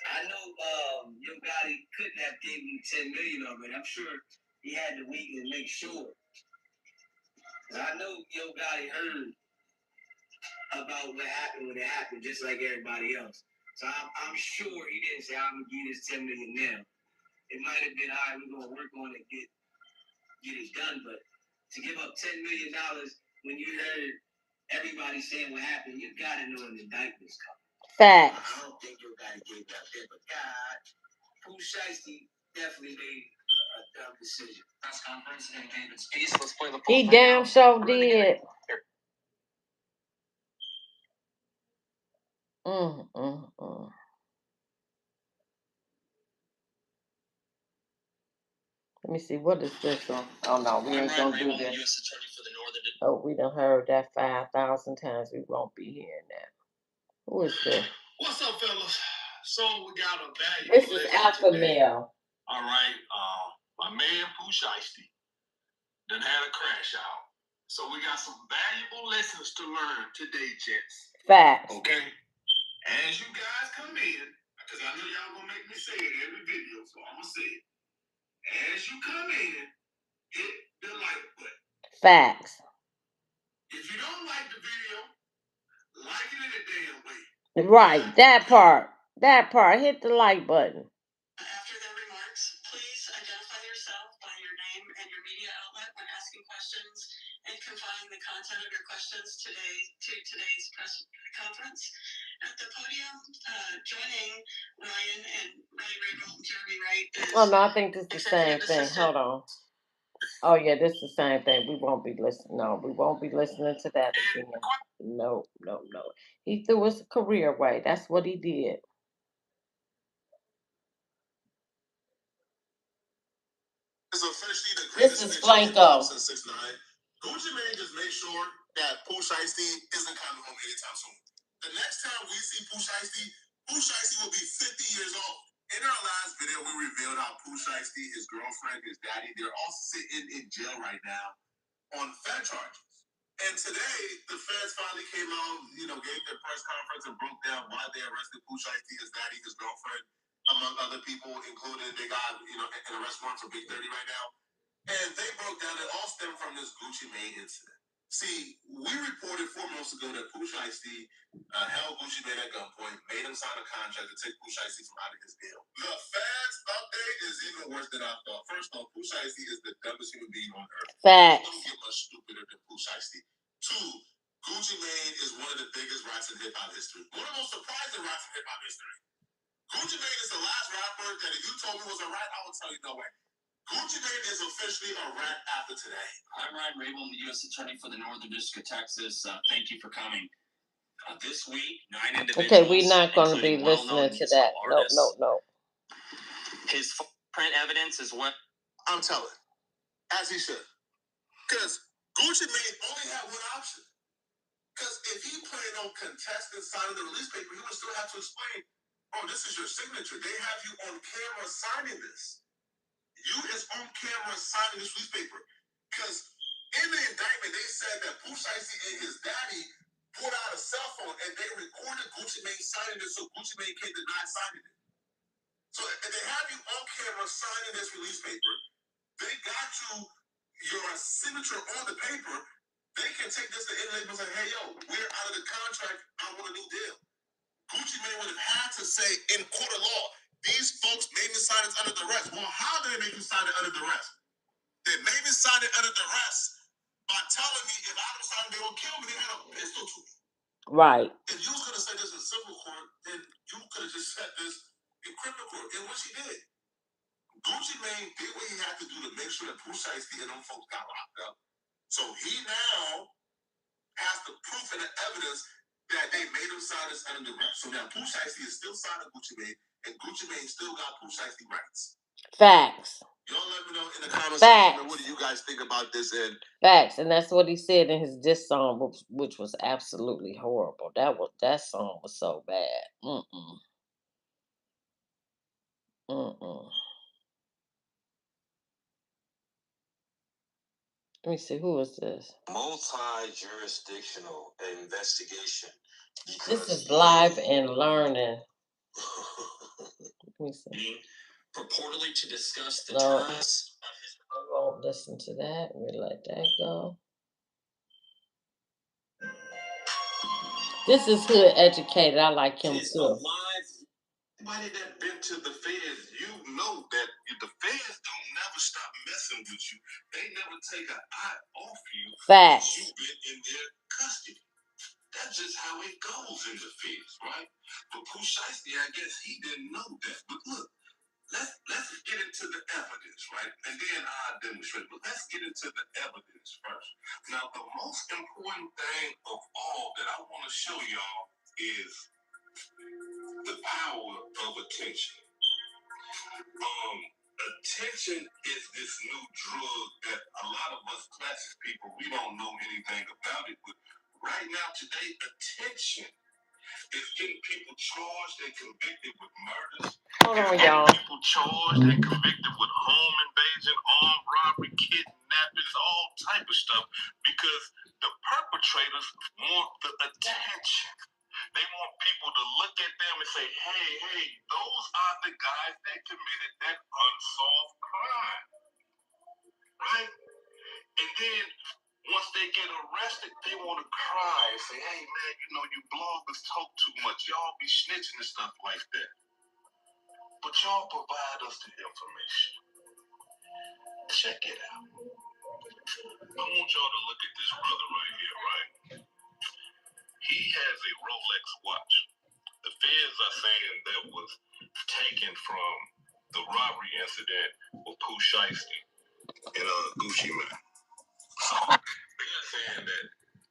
Speaker 2: I know Yo Gotti couldn't have given him $10 million already. I'm sure he had to wait and make sure. I know Yo Gotti heard about what happened when it happened, just like everybody else. So I'm sure he didn't say, I'm going to give this $10 million now. It might have been, all right, we're going to work on it, get it done. But to give up $10 million when you heard everybody saying what happened, you got to know an indictment's coming.
Speaker 1: Facts.
Speaker 2: I don't think Yo Gotti gave it out there, but God, Pooh Shiesty definitely made a dumb decision. Press conference and gave its piece. Let's play the
Speaker 1: He damn sure did. Let me see, what is this one? Oh no, we ain't gonna do this. Oh, we done heard that 5,000 times. We won't be hearing that. Who is this?
Speaker 2: What's up, fellas? So we got a value.
Speaker 1: This is Alpha Male.
Speaker 2: All right, my man Pooh Shiesty done had a crash out. So we got some valuable lessons to learn today, gents.
Speaker 1: Facts.
Speaker 2: Okay? As you guys come in, because I know y'all gonna make me say it every video, so I'm gonna say it. As you come in, hit the like button.
Speaker 1: Facts.
Speaker 2: If you don't like the video, like it in a damn way.
Speaker 1: Right, that part. That part. Hit the like button.
Speaker 3: After their remarks, please identify yourself by your name and your media outlet when asking questions, and confine the content of your questions to today's press conference. At the podium, joining Ryan and Ray Rabel and Jeremy Wright is...
Speaker 1: Oh, no, I think this is the same thing. Hold on. Oh, yeah, this is the same thing. We won't be listening. No, we won't be listening to that again. No. He threw his career away. That's what he did. This is Flanko.
Speaker 2: Since 6'9". Gucci Mane just made sure that Pooh Shiesty isn't coming home anytime soon. The next time we see Pooh Shiesty will be 50 years old. In our last video, we revealed how Pooh Shiesty, his girlfriend, his daddy, they're all sitting in jail right now on Fed charges. And today, the feds finally came out, gave their press conference and broke down why they arrested Pooh Shiesty, his daddy, his girlfriend, among other people, including they got, an arrest warrant for Big 30 right now. And they broke down it all stemmed from this Gucci Mane incident. See, we reported 4 months ago that Pooh Shiesty held Gucci Mane at gunpoint, made him sign a contract to take Pooh Shiesty from out of his deal. The feds update is even worse than I thought. First off, Pooh Shiesty is the dumbest human being on earth.
Speaker 1: Facts.
Speaker 2: Don't get much stupider than Pooh Shiesty. 2, Gucci Mane is one of the biggest rats in hip-hop history. One of the most surprising rats in hip-hop history. Gucci Mane is the last rapper that if you told me was a rat, I would tell you no way. Gucci Mane is officially a rat after today. I'm Ryan Rabel, I'm the U.S. Attorney for the Northern District of Texas. Thank you for coming. This week, 9 individuals.
Speaker 1: Okay, we're not going to be listening to that. No.
Speaker 2: His print evidence is what I'm telling, as he should. Because Gucci Mane only had one option. Because if he planned on contesting signing the release paper, he would still have to explain, oh, this is your signature. They have you on camera signing this. You is on camera signing this release paper. Because in the indictment, they said that Pooh Shiesty and his daddy pulled out a cell phone and they recorded Gucci Mane signing it so Gucci Mane can't deny signing it. So if they have you on camera signing this release paper, they got your signature on the paper. They can take this to inlay and say, hey, yo, we're out of the contract. I want a new deal. Gucci Mane would have had to say in court of law, these folks made me sign it under duress. Well, how did they make you sign it under duress? They made me sign it under duress by telling me if I don't sign it, they will kill me. They had a pistol to me.
Speaker 1: Right.
Speaker 2: If you was going to say this in civil court, then you could have just said this in criminal court, in which he did. Gucci Mane did what he had to do to make sure that Pooh Shiesty and them folks got locked up. So he now has the proof and the evidence that they made him sign this under duress. So now Pooh Shiesty is still signing Gucci Mane, and Gucci Mane still got Pooh Shiesty rights.
Speaker 1: Facts.
Speaker 2: Y'all let me know in the comments section, what do you guys think about this? And
Speaker 1: facts, and that's what he said in his diss song, which was absolutely horrible. That song was so bad. Let me see, who is this?
Speaker 2: Multi-jurisdictional investigation.
Speaker 1: This is live and learning. Let me see.
Speaker 2: Purportedly to discuss the terms of his.
Speaker 1: I won't listen to that. We let that go. This is Hood Educated. I like him too.
Speaker 2: Anybody that been to the feds, you know that the feds don't never stop messing with you. They never take an eye off you.
Speaker 1: Facts.
Speaker 2: You've been in their custody. That's just how it goes in the feds, right? But Pooh Shiesty, I guess he didn't know that. But look, let's get into the evidence, right? And then I'll demonstrate. But let's get into the evidence first. Now, the most important thing of all that I want to show y'all is the power of attention. Attention is this new drug that a lot of us classic people, we don't know anything about it. But right now, today, attention is getting people charged and convicted with murders.
Speaker 1: Hold on, y'all.
Speaker 2: People charged and convicted with home invasion, armed robbery, kidnappings, all type of stuff, because the perpetrators want the attention. They want people to look at them and say, hey, those are the guys that committed that unsolved crime. Right? And then once they get arrested, they want to cry and say, hey, man, you bloggers talk too much. Y'all be snitching and stuff like that. But y'all provide us the information. Check it out. I want y'all to look at this brother right here, right? He has a Rolex watch. The feds are saying that was taken from the robbery incident with Pooh Shiesty and Gucci Mane. So they are saying that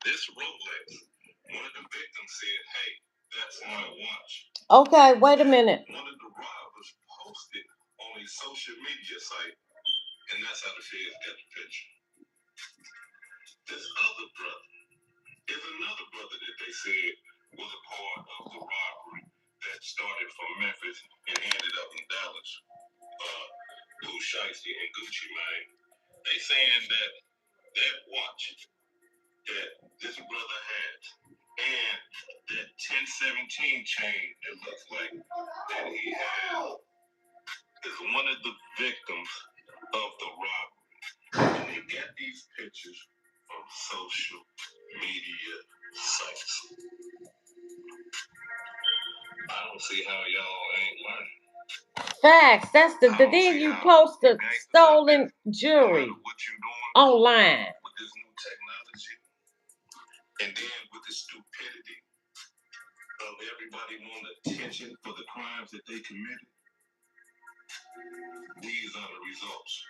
Speaker 2: this Rolex, one of the victims said, hey, that's my watch.
Speaker 1: Okay, wait a minute.
Speaker 2: One of the robbers posted on a social media site, and that's how the feds got the picture. This other brother is another brother that they said was a part of the robbery that started from Memphis and ended up in Dallas. Pooh Shiesty and Gucci Mane. They saying that watch that this brother had and that 1017 chain, it looks like, that he has, is one of the victims of the robbery. And they get these pictures from social media sites. I don't see how y'all ain't learning.
Speaker 1: Facts. That's then you post the stolen jewelry online.
Speaker 2: With this new technology, and then with the stupidity of everybody wanting attention for the crimes that they committed, these are the results.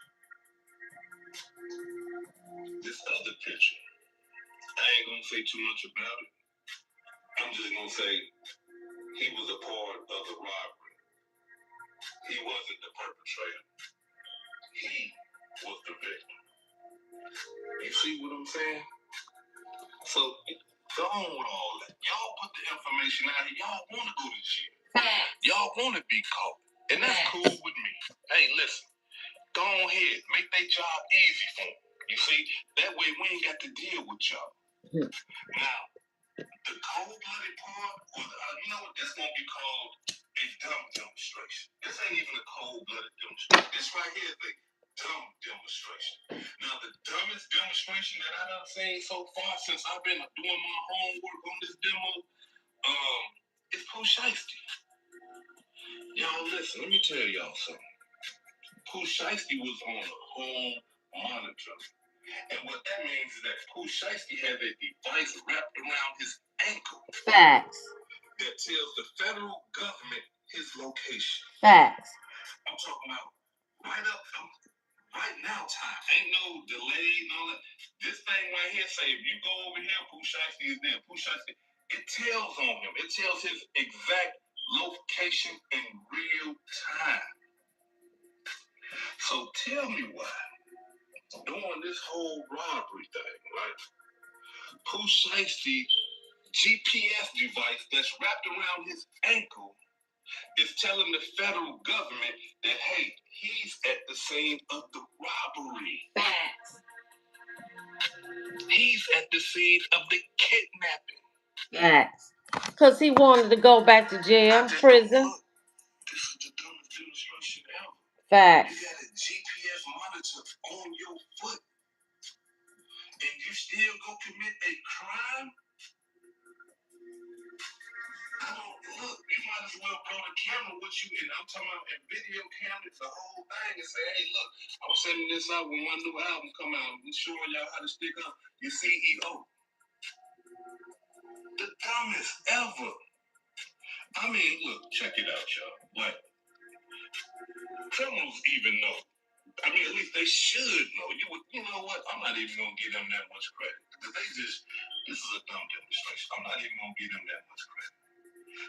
Speaker 2: This other picture, I ain't gonna say too much about it. I'm just gonna say he was a part of the robbery. He wasn't the perpetrator. He was the victim. You see what I'm saying? So go on with all that. Y'all put the information out here. Y'all want to go to jail. Y'all want to be caught. And that's cool with me. Hey, listen. Go ahead. Make their job easy for them. You see? That way we ain't got to deal with y'all. Now, the cold-blooded part, you know what that's going to be called? A dumb demonstration. This ain't even a cold-blooded demonstration. This right here is a dumb demonstration. Now, the dumbest demonstration that I done seen so far since I've been doing my homework on this demo, is Pooh Shiesty. Y'all listen, let me tell y'all something. Pooh Shiesty was on a home monitor. And what that means is that Pooh Shiesty has a device wrapped around his ankle.
Speaker 1: Facts.
Speaker 2: That tells the federal government his location.
Speaker 1: Facts.
Speaker 2: I'm talking about right now time. Ain't no delay, no that. This thing right here say if you go over here, Pooh Shiesty is there. Pooh Shiesty, it tells on him. It tells his exact location in real time. So tell me why, during this whole robbery thing, right? Pooh Shiesty GPS device that's wrapped around his ankle is telling the federal government that, hey, he's at the scene of the robbery.
Speaker 1: Facts.
Speaker 2: He's at the scene of the kidnapping.
Speaker 1: Facts. Because he wanted to go back to jail, prison.
Speaker 2: Look, this is the dumbest demonstration ever.
Speaker 1: Facts.
Speaker 2: You got a GPS monitor on your foot, and you still go commit a crime? Look, you might as well blow the camera with you, and I'm talking about a video camera, the whole thing, and say, hey, look, I'm sending this out when my new album come out. I'm showing y'all how to stick up your CEO. The dumbest ever. I mean, look, check it out, y'all. Like, criminals even know. I mean, at least they should know. You know what? I'm not even going to give them that much credit. Because this is a dumb demonstration. I'm not even going to give them that much credit.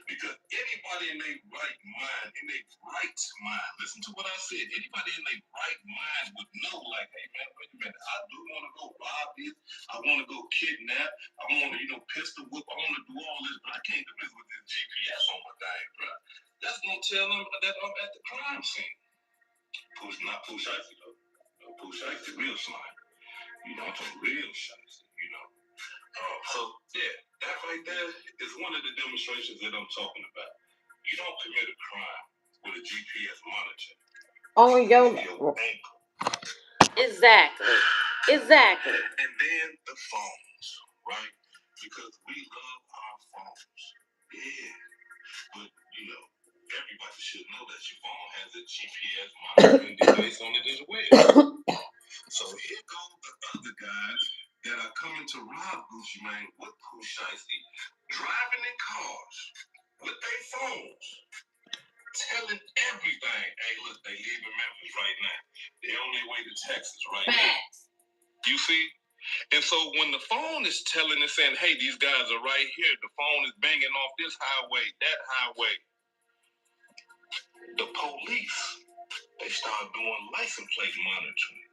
Speaker 2: Because anybody in their right mind, listen to what I said. Anybody in their right mind would know, like, hey, man, wait a minute. I do want to go rob this. I want to go kidnap. I want to, pistol whip. I want to do all this, but I can't do this with this GPS on my thing, bro. That's going to tell them that I'm at the crime scene. Not Pooh Shiesty, though. Pooh Shiesty, real smart. I'm talking real Shiesty, So, yeah, that right there is one of the demonstrations that I'm talking about. You don't commit a crime with a GPS monitor
Speaker 1: On your
Speaker 2: ankle.
Speaker 1: Exactly. Exactly.
Speaker 2: And then the phones, right? Because we love our phones. Yeah. But, everybody should know that your phone has a GPS monitoring device on it as well. So here go the other guys that are coming to rob Gucci Mane with Pooh Shiesty, driving in cars with their phones, telling everything. Hey, look, they leaving Memphis right now. They're on their way to Texas right now. You see? And so when the phone is telling and saying, hey, these guys are right here, the phone is banging off this highway, that highway, the police, they start doing license plate monitoring.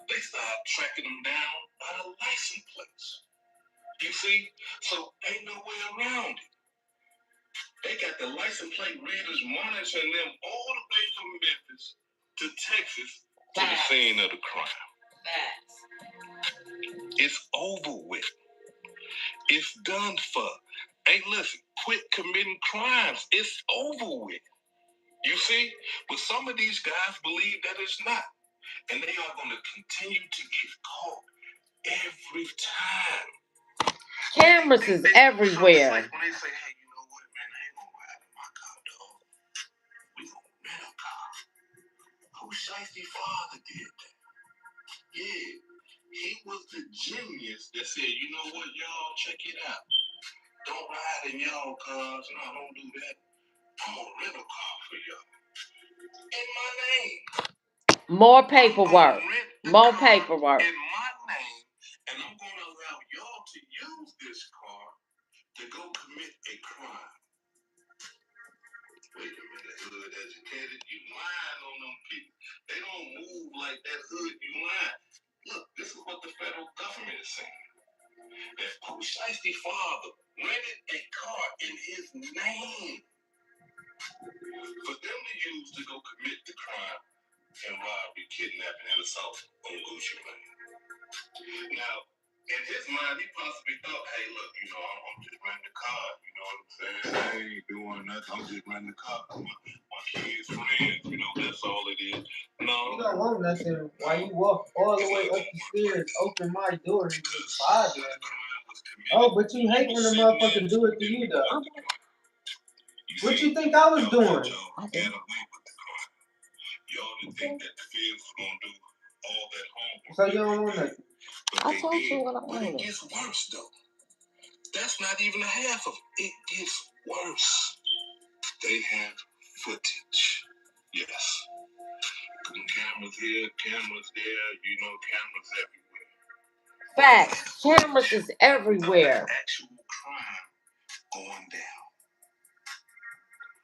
Speaker 2: They start tracking them down by the license plates. You see? So ain't no way around it. They got the license plate readers monitoring them all the way from Memphis to Texas to the scene of the crime. It's over with. It's done for. Hey, listen, quit committing crimes. It's over with. You see? But some of these guys believe that it's not. And they are going to continue to get caught every time.
Speaker 1: Cameras is everywhere.
Speaker 2: When they say, hey, you know what, man, I ain't going to ride in my car, dog. We going to rent a car. Pooh Shiesty father did that. Yeah. He was the genius that said, you know what, y'all, check it out. Don't ride in y'all cars. No, don't do that. I'm going to rent a car for y'all. In my name.
Speaker 1: More paperwork. More paperwork.
Speaker 2: In my name. And I'm going to allow y'all to use this car to go commit a crime. Wait a minute, hood educated, you lying on them people. They don't move like that hood, you lying. Look, this is what the federal government Pooh Shiesty father rented a car in his name for them to use to go commit the crime and robbery, kidnapping, and assault on Gucci Mane. Now, in his mind, he possibly thought, hey, look, I'm just renting the car. You know what I'm saying? I ain't doing nothing. I'm just renting the car. My kids' friends. That's all it is. No.
Speaker 3: You don't want nothing. Why you walk all the way up the stairs, open my door, and just bother me? Oh, but you hate when the motherfucker do it to you, though. What you think I was doing?
Speaker 2: I didn't. Y'all didn't think that the feds was gonna do all that homework.
Speaker 3: So you don't want nothing.
Speaker 1: I told you what I
Speaker 2: But it
Speaker 1: wanted.
Speaker 2: gets worse though. That's not even a half of it. It gets worse. They have footage. Yes. Cameras here, cameras there, cameras everywhere.
Speaker 1: Facts. Cameras is everywhere.
Speaker 2: Actual crime going down.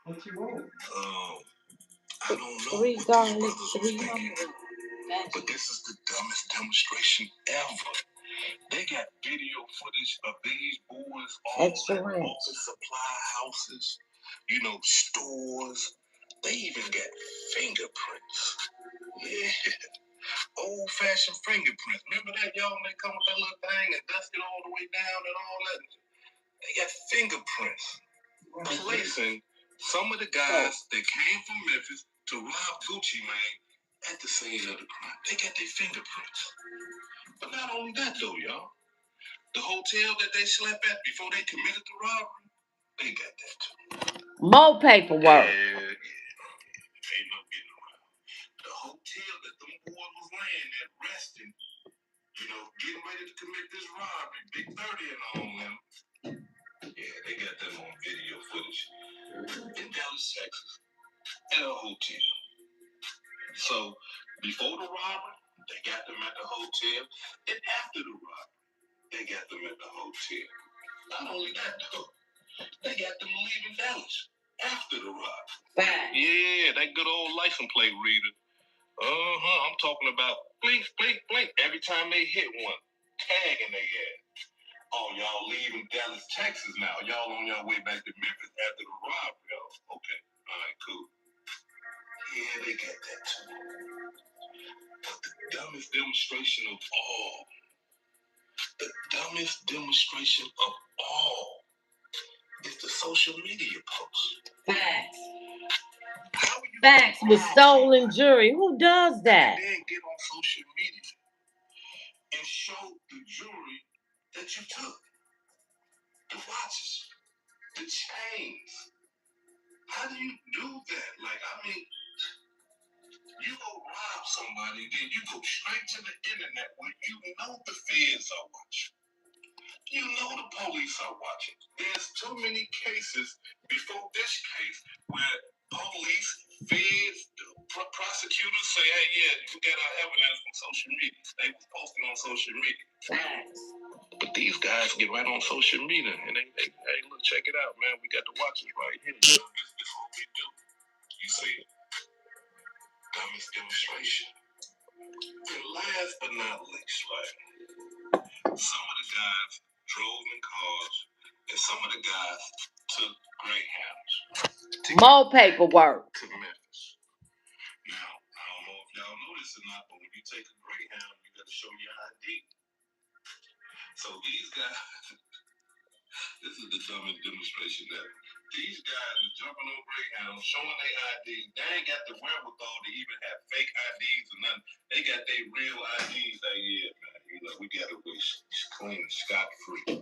Speaker 3: What you want?
Speaker 2: I don't know
Speaker 1: $3,
Speaker 2: what these brothers was
Speaker 1: $300.
Speaker 2: thinking, but this is the dumbest demonstration ever. They got video footage of these boys all
Speaker 1: Extra
Speaker 2: at
Speaker 1: range.
Speaker 2: office supply houses, stores. They even got fingerprints. Yeah, old-fashioned fingerprints. Remember that, y'all, when they come with that little thing and dust it all the way down and all that? They got fingerprints. Placing some of the guys that came from Memphis to rob Gucci Mane at the scene of the crime. They got their fingerprints. But not only that, though, y'all. The hotel that they slept at before they committed the robbery, they got that too.
Speaker 1: More paperwork.
Speaker 2: Yeah. Ain't no getting around. The hotel that them boys was laying at resting, getting ready to commit this robbery, Big 30 and all them. Yeah, they got them on video footage in Dallas, Texas, at a hotel. So before the robbery, they got them at the hotel, and after the robbery, they got them at the hotel. Not only that, though, they got them leaving Dallas after the robbery.
Speaker 1: Facts.
Speaker 2: Yeah, that good old license plate reader. I'm talking about blink, blink, blink every time they hit one, tagging their ass. Oh, y'all leaving Dallas, Texas now. Y'all on your way back to Memphis after the robbery. Oh, okay. All right, cool. Yeah, they got that too. But the dumbest demonstration of all, is the social media post.
Speaker 1: Facts.
Speaker 2: How are you
Speaker 1: Facts with stolen jewelry. Who does that?
Speaker 2: And then get on social media and show the jewelry that you took. The watches, the chains. How do you do that? You go rob somebody, then you go straight to the internet where you know the feds are watching. You know the police are watching. There's too many cases before this case where police, feds, prosecutors say, hey, yeah, you got our evidence from social media. They was posting on social media.
Speaker 1: Facts.
Speaker 2: But these guys get right on social media and they hey, look, check it out, man. We got the watches right here. This is what we do. You see, dumbest demonstration. And last but not least, some of the guys drove in cars and some of the guys took Greyhounds.
Speaker 1: More paperwork.
Speaker 2: To Memphis. Now, I don't know if y'all know this or not, but when you take a Greyhound, you got to show your ID. So these guys, this is the dumbest demonstration ever. These guys are jumping on Greyhound, showing their ID. They ain't got the wherewithal to even have fake IDs or nothing. They got their real IDs. Like, yeah, man, we got it clean, scot-free.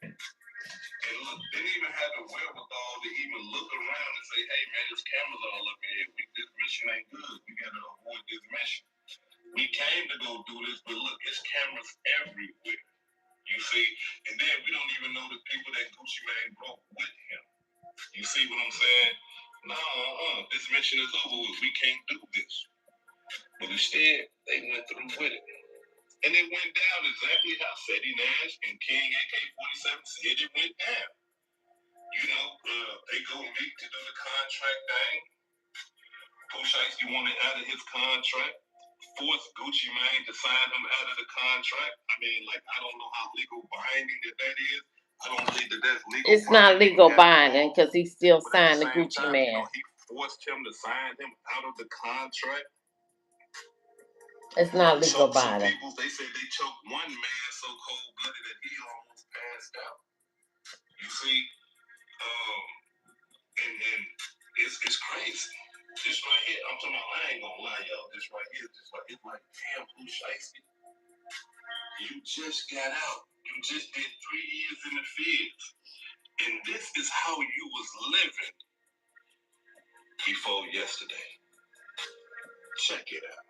Speaker 2: And look, they didn't even have the wherewithal to even look around and say, hey, man, there's cameras all up here. This mission ain't good. We got to avoid this mission. We came to go do this, but look, there's cameras everywhere. You see? And then we don't even know the people that Gucci Mane broke with him. You see what I'm saying? No, this mission is over with. We can't do this. But instead, they went through with it. And it went down exactly how Seti Nash and King AK-47 said it went down. They go meet to do the contract thing. Pooh Shiesty wanted out of his contract. force Gucci Mane to sign him out of the contract. I mean, like, I don't know how legal binding that is. I don't believe that that's legal. It's not legal binding because he still signed the Gucci Mane. He forced him to sign him out of the contract.
Speaker 1: It's not legal binding.
Speaker 2: Some people, they say they choked one man so cold-blooded that he almost passed out. You see, and it's crazy. This right here, I'm talking about, I ain't gonna lie, y'all. This right here, it's like, damn, Pooh, Shiesty, you just got out. You just did 3 years in the fields. And this is how you was living before yesterday. Check it out.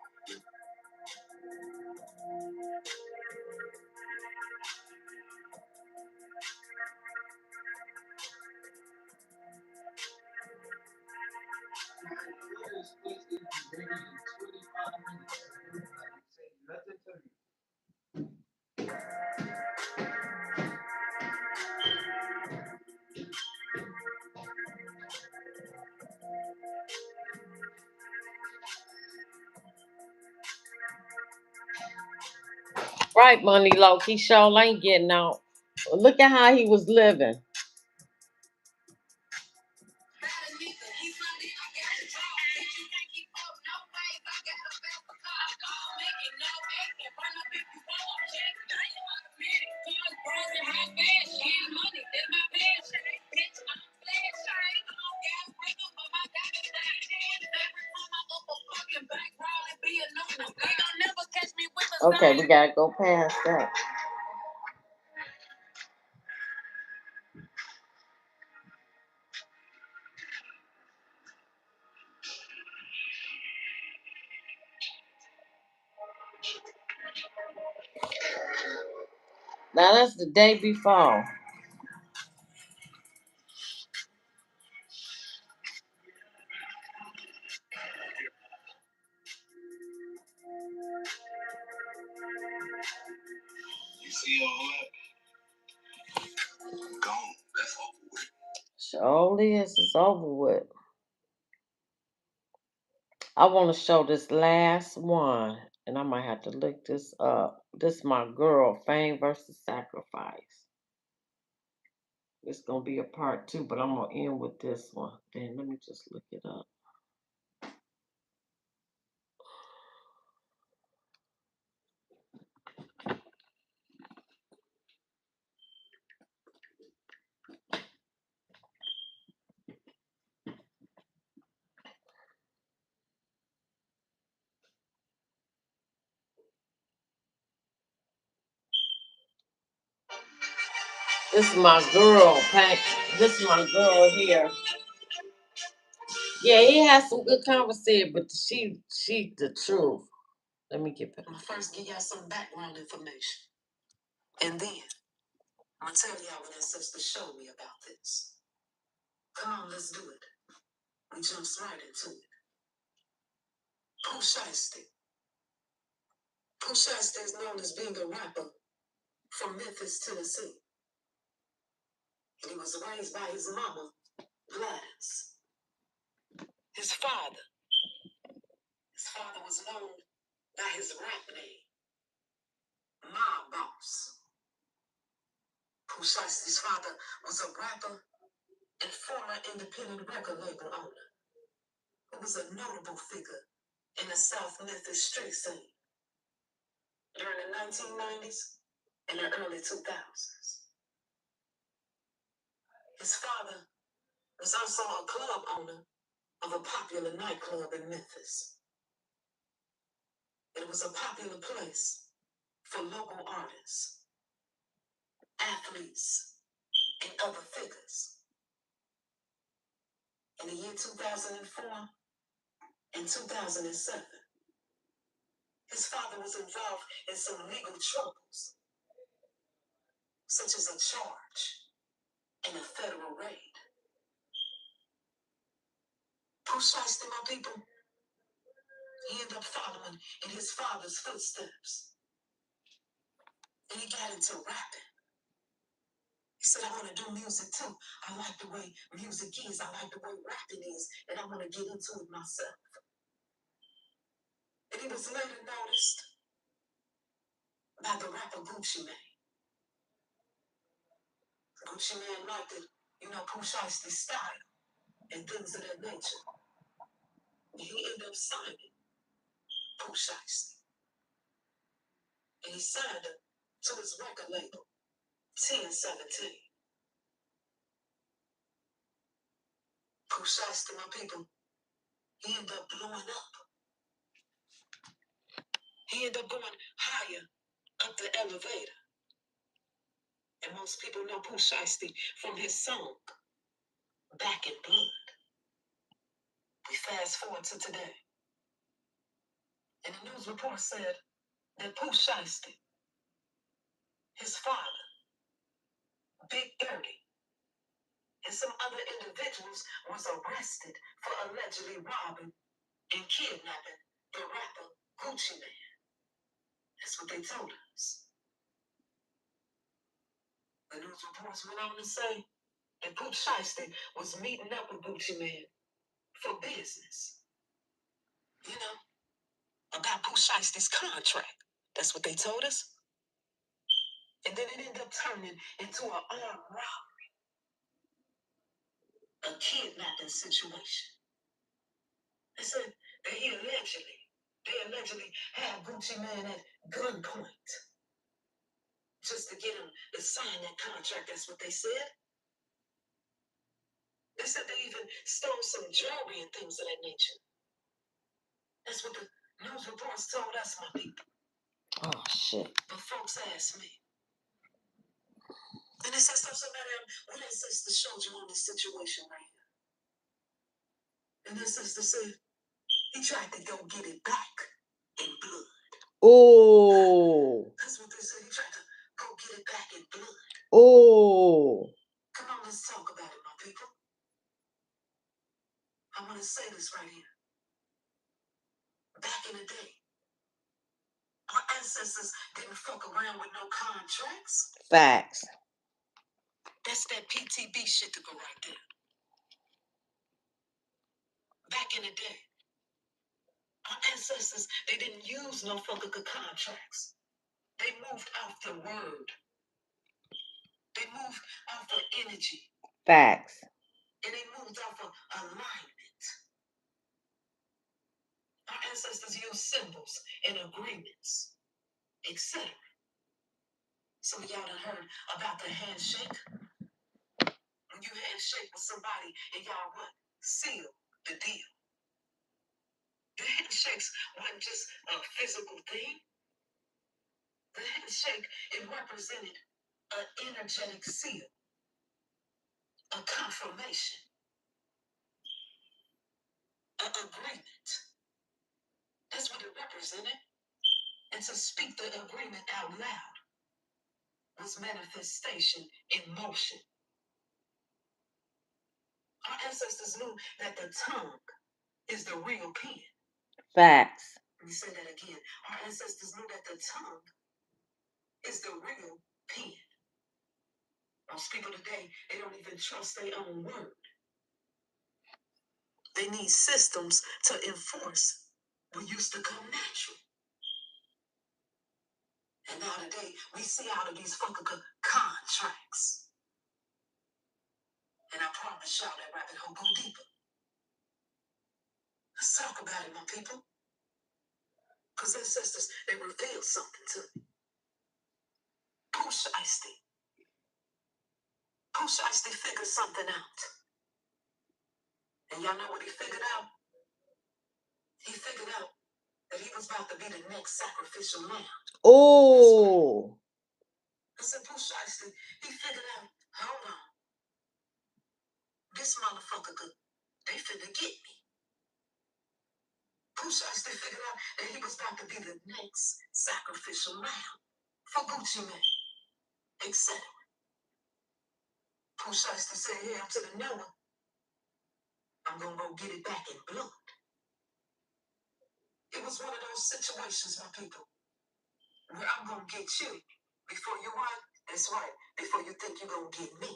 Speaker 1: Right, Money Low. He sure ain't getting out. Look at how he was living. Okay, we gotta go past that. Now that's the day before.
Speaker 2: You see all that? Gone. That's over with.
Speaker 1: Surely it's over with. I want to show this last one, and I might have to look this up. This is my girl, Fame versus Sacrifice. It's gonna be a part 2, but I'm gonna end with this one. Then let me just look it up. This is my girl, Pat. This is my girl here. Yeah, he has some good conversation, but she the truth. Let me get back.
Speaker 3: I'm gonna first give y'all some background information. And then I'm gonna tell y'all what ancestors showed me about this. Come on, let's do it. We jumps right into it. Pooh Shiesty. Pooh Shiesty is known as being a rapper from Memphis, Tennessee. And he was raised by his mama, Gladys. His father was known by his rap name, Mob Boss. Pooh Shiesty's father was a rapper and former independent record label owner. He was a notable figure in the South Memphis street scene during the 1990s and the early 2000s. His father was also a club owner of a popular nightclub in Memphis. It was a popular place for local artists, athletes, and other figures. In the year 2004 and 2007, his father was involved in some legal troubles, such as a charge and a federal raid. Pooh Shiesty, my people, he ended up following in his father's footsteps. And he got into rapping. He said, I want to do music too. I like the way music is. I like the way rapping is. And I want to get into it myself. And he was later noticed by the rapper Gucci Mane. Gucci Mane liked it, Pooh Shiesty's style and things of that nature. And he ended up signing Pooh Shiesty. And he signed him to his record label, 1017. Pooh Shiesty, my people, he ended up blowing up. He ended up going higher up the elevator. And most people know Pooh Shiesty from his song, Back in Blood. We fast forward to today. And the news report said that Pooh Shiesty, his father, Big Dirty, and some other individuals was arrested for allegedly robbing and kidnapping the rapper Gucci Mane. That's what they told us. The news reports went on to say that Pooh Shiesty was meeting up with Gucci Mane for business. About Pooh Shiesty's contract. That's what they told us. And then it ended up turning into an armed robbery, a kidnapping situation. They said that they allegedly had Gucci Mane at gunpoint just to get him to sign that contract. That's what they said. They said they even stole some jewelry and things of that nature. That's what the news reports told us, my people.
Speaker 1: Oh, shit.
Speaker 3: But folks asked me. And they said, so madam, what that sister showed you on this situation right here? And that sister said, he tried to go get it back in blood.
Speaker 1: Oh.
Speaker 3: That's what they said. He tried to go get it back in blood.
Speaker 1: Oh.
Speaker 3: Come on, let's talk about it, my people. I want to say this right here. Back in the day, our ancestors didn't fuck around with no contracts.
Speaker 1: Facts.
Speaker 3: That's that PTB shit to go right there. Back in the day, our ancestors, they didn't use no fucking contracts. They moved off the word. They moved off of energy.
Speaker 1: Facts.
Speaker 3: And they moved off of alignment. Our ancestors used symbols and agreements, etc. Some of y'all done heard about the handshake. When you handshake with somebody and y'all what? Seal the deal. The handshakes wasn't just a physical thing. The handshake, it represented an energetic seal, a confirmation, an agreement. That's what it represented. And to speak the agreement out loud was manifestation in motion. Our ancestors knew that the tongue is the real pen.
Speaker 1: Facts.
Speaker 3: Let me say that again. Our ancestors knew that the tongue is the real pen. Most people today, they don't even trust their own word. They need systems to enforce what used to come natural. And now today, we see out of these fucking contracts. And I promise y'all that rabbit hole go deeper. Let's talk about it, my people. Because ancestors, they revealed something to me. Pooh Shiesty. Pooh Shiesty figured something out. And y'all know what he figured out? He figured out that he was about to be the next sacrificial lamb.
Speaker 1: Oh.
Speaker 3: I said, Pooh Shiesty, he figured out, hold on. This motherfucker, they finna get me. Pooh Shiesty figured out that he was about to be the next sacrificial lamb for Gucci Mane, etc. Pooh Shiesty said, hey, I'm to the Noah. I'm gonna go get it back in blood. It was one of those situations, my people, where I'm gonna get you before you what? That's right, before you think you're gonna get me.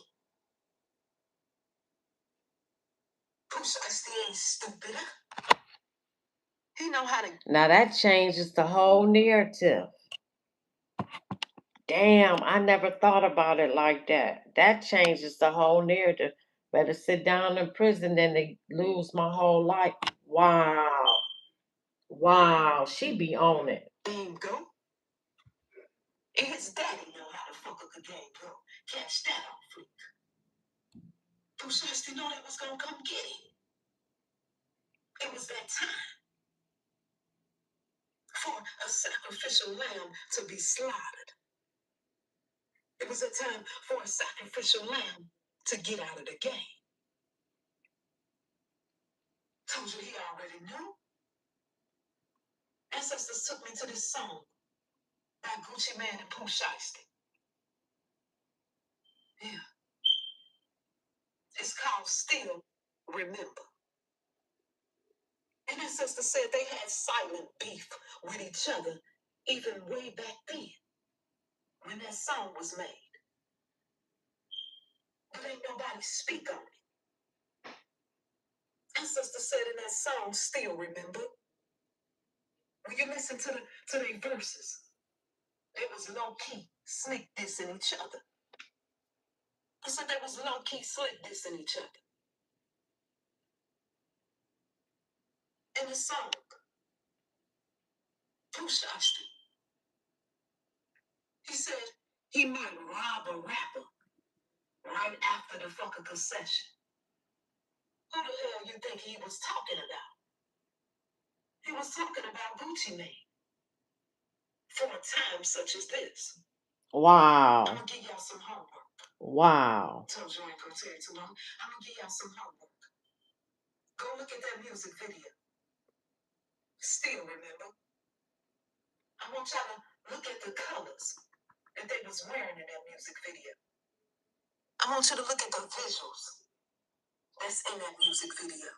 Speaker 3: Pooh Shiesty ain't stupid, huh? He know how to.
Speaker 1: Now that changes the whole narrative. Damn, I never thought about it like that. That changes the whole narrative. Better sit down in prison than to lose my whole life. Wow. Wow. She be on it.
Speaker 3: Game go. And his daddy know how to fuck up the game go. Catch that on fleek. Pooh Shiesty know that was gonna come get him. It was that time for a sacrificial lamb to be slaughtered. It was a time for a sacrificial lamb to get out of the game. Told you he already knew. Ancestors took me to this song by Gucci Mane and Pooh Shiesty. Yeah. It's called Still Remember. And ancestors said they had silent beef with each other even way back then when that song was made. But ain't nobody speak on it. Ancestors said in that song, Still Remember, when you listen to their verses, they was low-key slick dissing each other. I said they was low-key slick dissing each other. In the song, Pooh Shiesty, he said he might rob a rapper right after the fucking concession. Who the hell you think he was talking about? He was talking about Gucci Mane for a time such as this.
Speaker 1: Wow.
Speaker 3: I'm gonna give y'all some homework.
Speaker 1: Wow.
Speaker 3: Told you I ain't gonna tell you too long. I'm gonna give y'all some homework. Go look at that music video. Still remember. I want y'all to look at the colors that they was wearing in that music video. I want you to look at the visuals that's in that music video.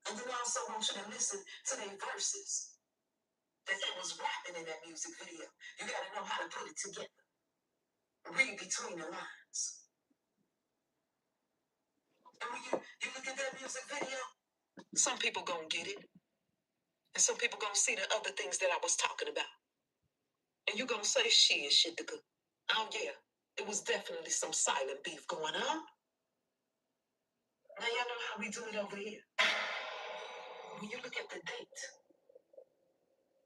Speaker 3: And then I also want you to listen to their verses that they was rapping in that music video. You gotta know how to put it together. Read between the lines. And when you look at that music video, some people gonna get it. And some people gonna see the other things that I was talking about. And you gonna say, shit, the good. Oh yeah, it was definitely some silent beef going on. Now y'all know how we do it over here. When you look at the date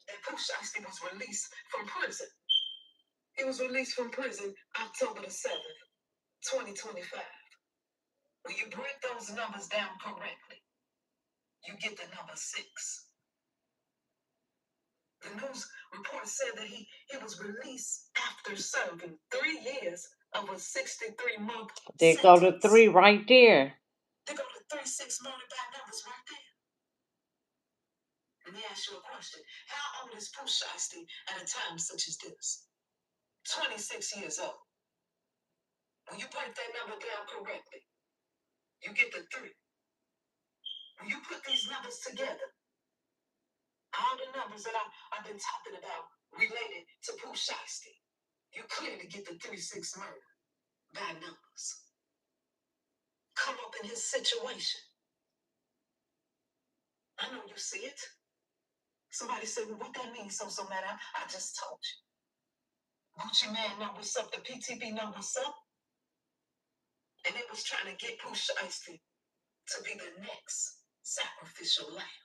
Speaker 3: that Pooh Shiesty was released from prison. He was released from prison October the 7th, 2025. When you break those numbers down correctly, you get the number 6. The news report said that he was released after serving 3 years of a 63-month
Speaker 1: There go the 3 right there.
Speaker 3: There go the 3-6 murder by numbers right there. Let me ask you a question. How old is Pooh Shiesty at a time such as this? 26 years old. When you break that number down correctly, you get the 3. When you put these numbers together, all the numbers that I've been talking about related to Pooh Shiesty, you clearly get the 3-6 murder by numbers. Come up in his situation. I know you see it. Somebody said, well, what that means, so man, I just told you. Gucci Mane know what's up, the PTB know what's up. And they was trying to get Pooh Shiesty to be the next sacrificial lamb.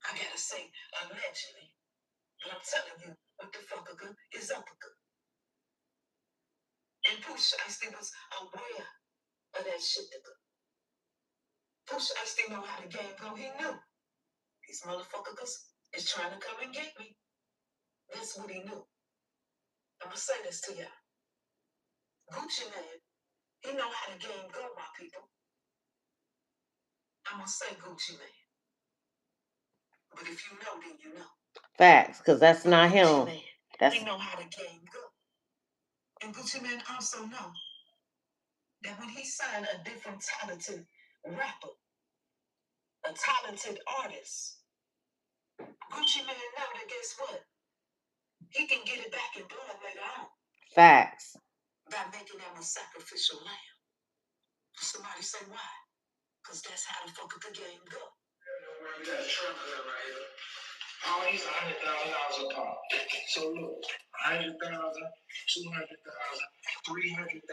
Speaker 3: I gotta say, allegedly, but I'm telling you, what the fuck is up. And Pooh Shiesty was aware of that shit. Pooh Shiesty know how the game go. He knew these motherfuckers is trying to come and get me. That's what he knew. I'm gonna say this to y'all. Gucci Mane, he know how the game go, my people. I'm gonna say Gucci Mane. But if you know, then you know.
Speaker 1: Facts, because that's not him.
Speaker 3: He know how the game go. And Gucci Mane also know that when he signed a different talented rapper, a talented artist, Gucci Mane know that guess what? He can get it back in blood later on.
Speaker 1: Facts.
Speaker 3: By making them a sacrificial lamb. Somebody say why? Because that's how the fuck the game go.
Speaker 2: We got a truck right here. All these $100,000 a pop. So look, 100,000, 200,000, 300,000,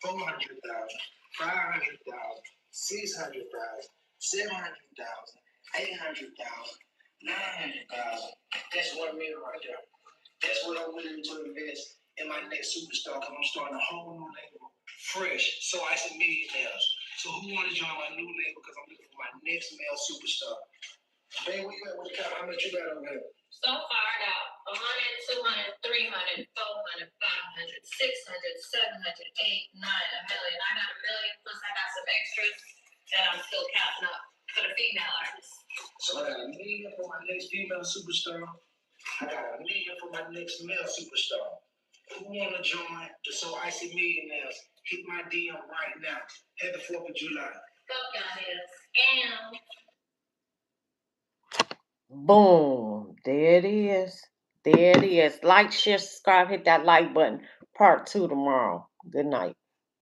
Speaker 2: 400,000, 500,000, 600,000, 700,000, 800,000, 900,000. That's $1 million right there. That's what I'm willing to invest in my next superstar because I'm starting a whole new label. Fresh. So I said millionaires. So who want to join my new label because I'm looking for my next male superstar? Babe, where you at with the count? How much you got over here? So far, I got 100, 200, 300, 400, 500, 600, 700, 8, 9, a million. I got a million, plus I got some extras that I'm still counting up for the female artists. So I got $1 million for my next female superstar. I got $1 million for my next male superstar. Who want to join the So Icy Millionaires? Hit my DM right now. Happy 4th of July. Fuck y'all niggas. And
Speaker 1: Boom. There it is. There it is. Like, share, subscribe, hit that like button. Part 2 tomorrow. Good night.